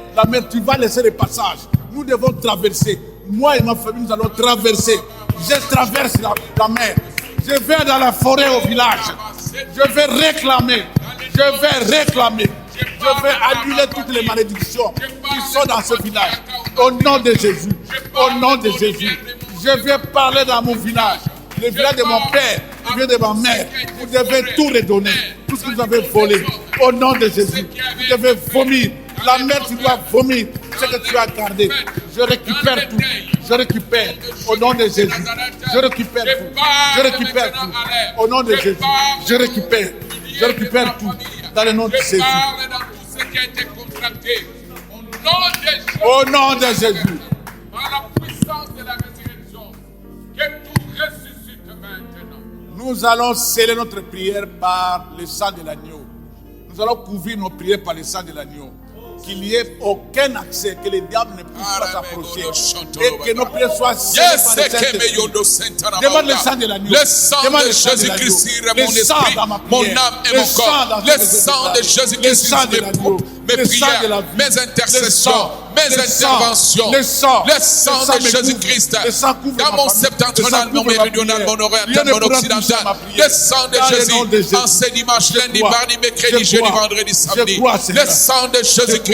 tu vas laisser le passage. Nous devons traverser. Moi et ma famille, nous allons traverser. Je traverse la mer. Je vais dans la forêt au village. Je vais réclamer. Je vais annuler toutes les malédictions qui sont dans ce village. Au nom de Jésus. Au nom de Jésus. Je vais parler dans mon village. Le village de mon père, le village de ma mère. Vous devez tout redonner. Tout ce que vous avez volé. Au nom de Jésus. Vous devez vomir. La mère, tu dois vomir ce que tu as gardé. Je récupère tout. Je récupère. Au nom de Jésus. Je récupère tout. Je récupère tout. Au nom de Jésus. Je récupère. Je récupère tout. Dans le nom de Jésus. Au nom de Jésus. Par la puissance de la résurrection, que tout ressuscite maintenant. Nous allons sceller notre prière par le sang de l'agneau. Nous allons couvrir nos prières par le sang de l'agneau. Qu'il n'y ait aucun accès, que les diables ne puissent pas s'approcher. Et que nos prières soient scellées par le Saint-Esprit. Demande le sang de l'agneau. Le sang de Jésus-Christ sur mon esprit, mon âme et mon corps. Le sang de Jésus-Christ sur mes prières, mes intercessions, mes interventions. Le sang de Jésus-Christ dans mon septentrional, mon méridional, mon oriental, mon occidental. Le sang de Jésus en ce dimanche, lundi, mardi, mercredi, jeudi, vendredi, samedi. Le sang de Jésus-Christ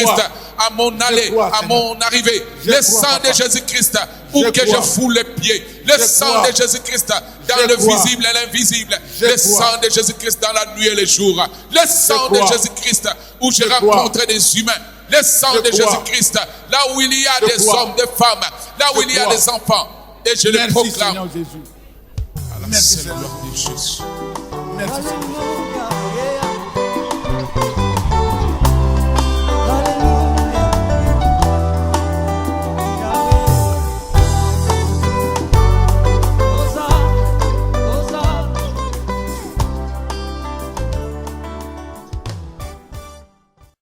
à mon aller, à mon arrivée. Le sang de Jésus-Christ où que je foule les pieds. Le sang de Jésus-Christ dans le visible et l'invisible. Le sang de Jésus-Christ dans la nuit et le jour. Le sang de Jésus-Christ où je rencontre des humains. Le sang de Jésus-Christ là où il y a des hommes, des femmes, là où il y a des enfants. Et je le proclame. Merci Seigneur Jésus. Merci Seigneur. Merci Seigneur.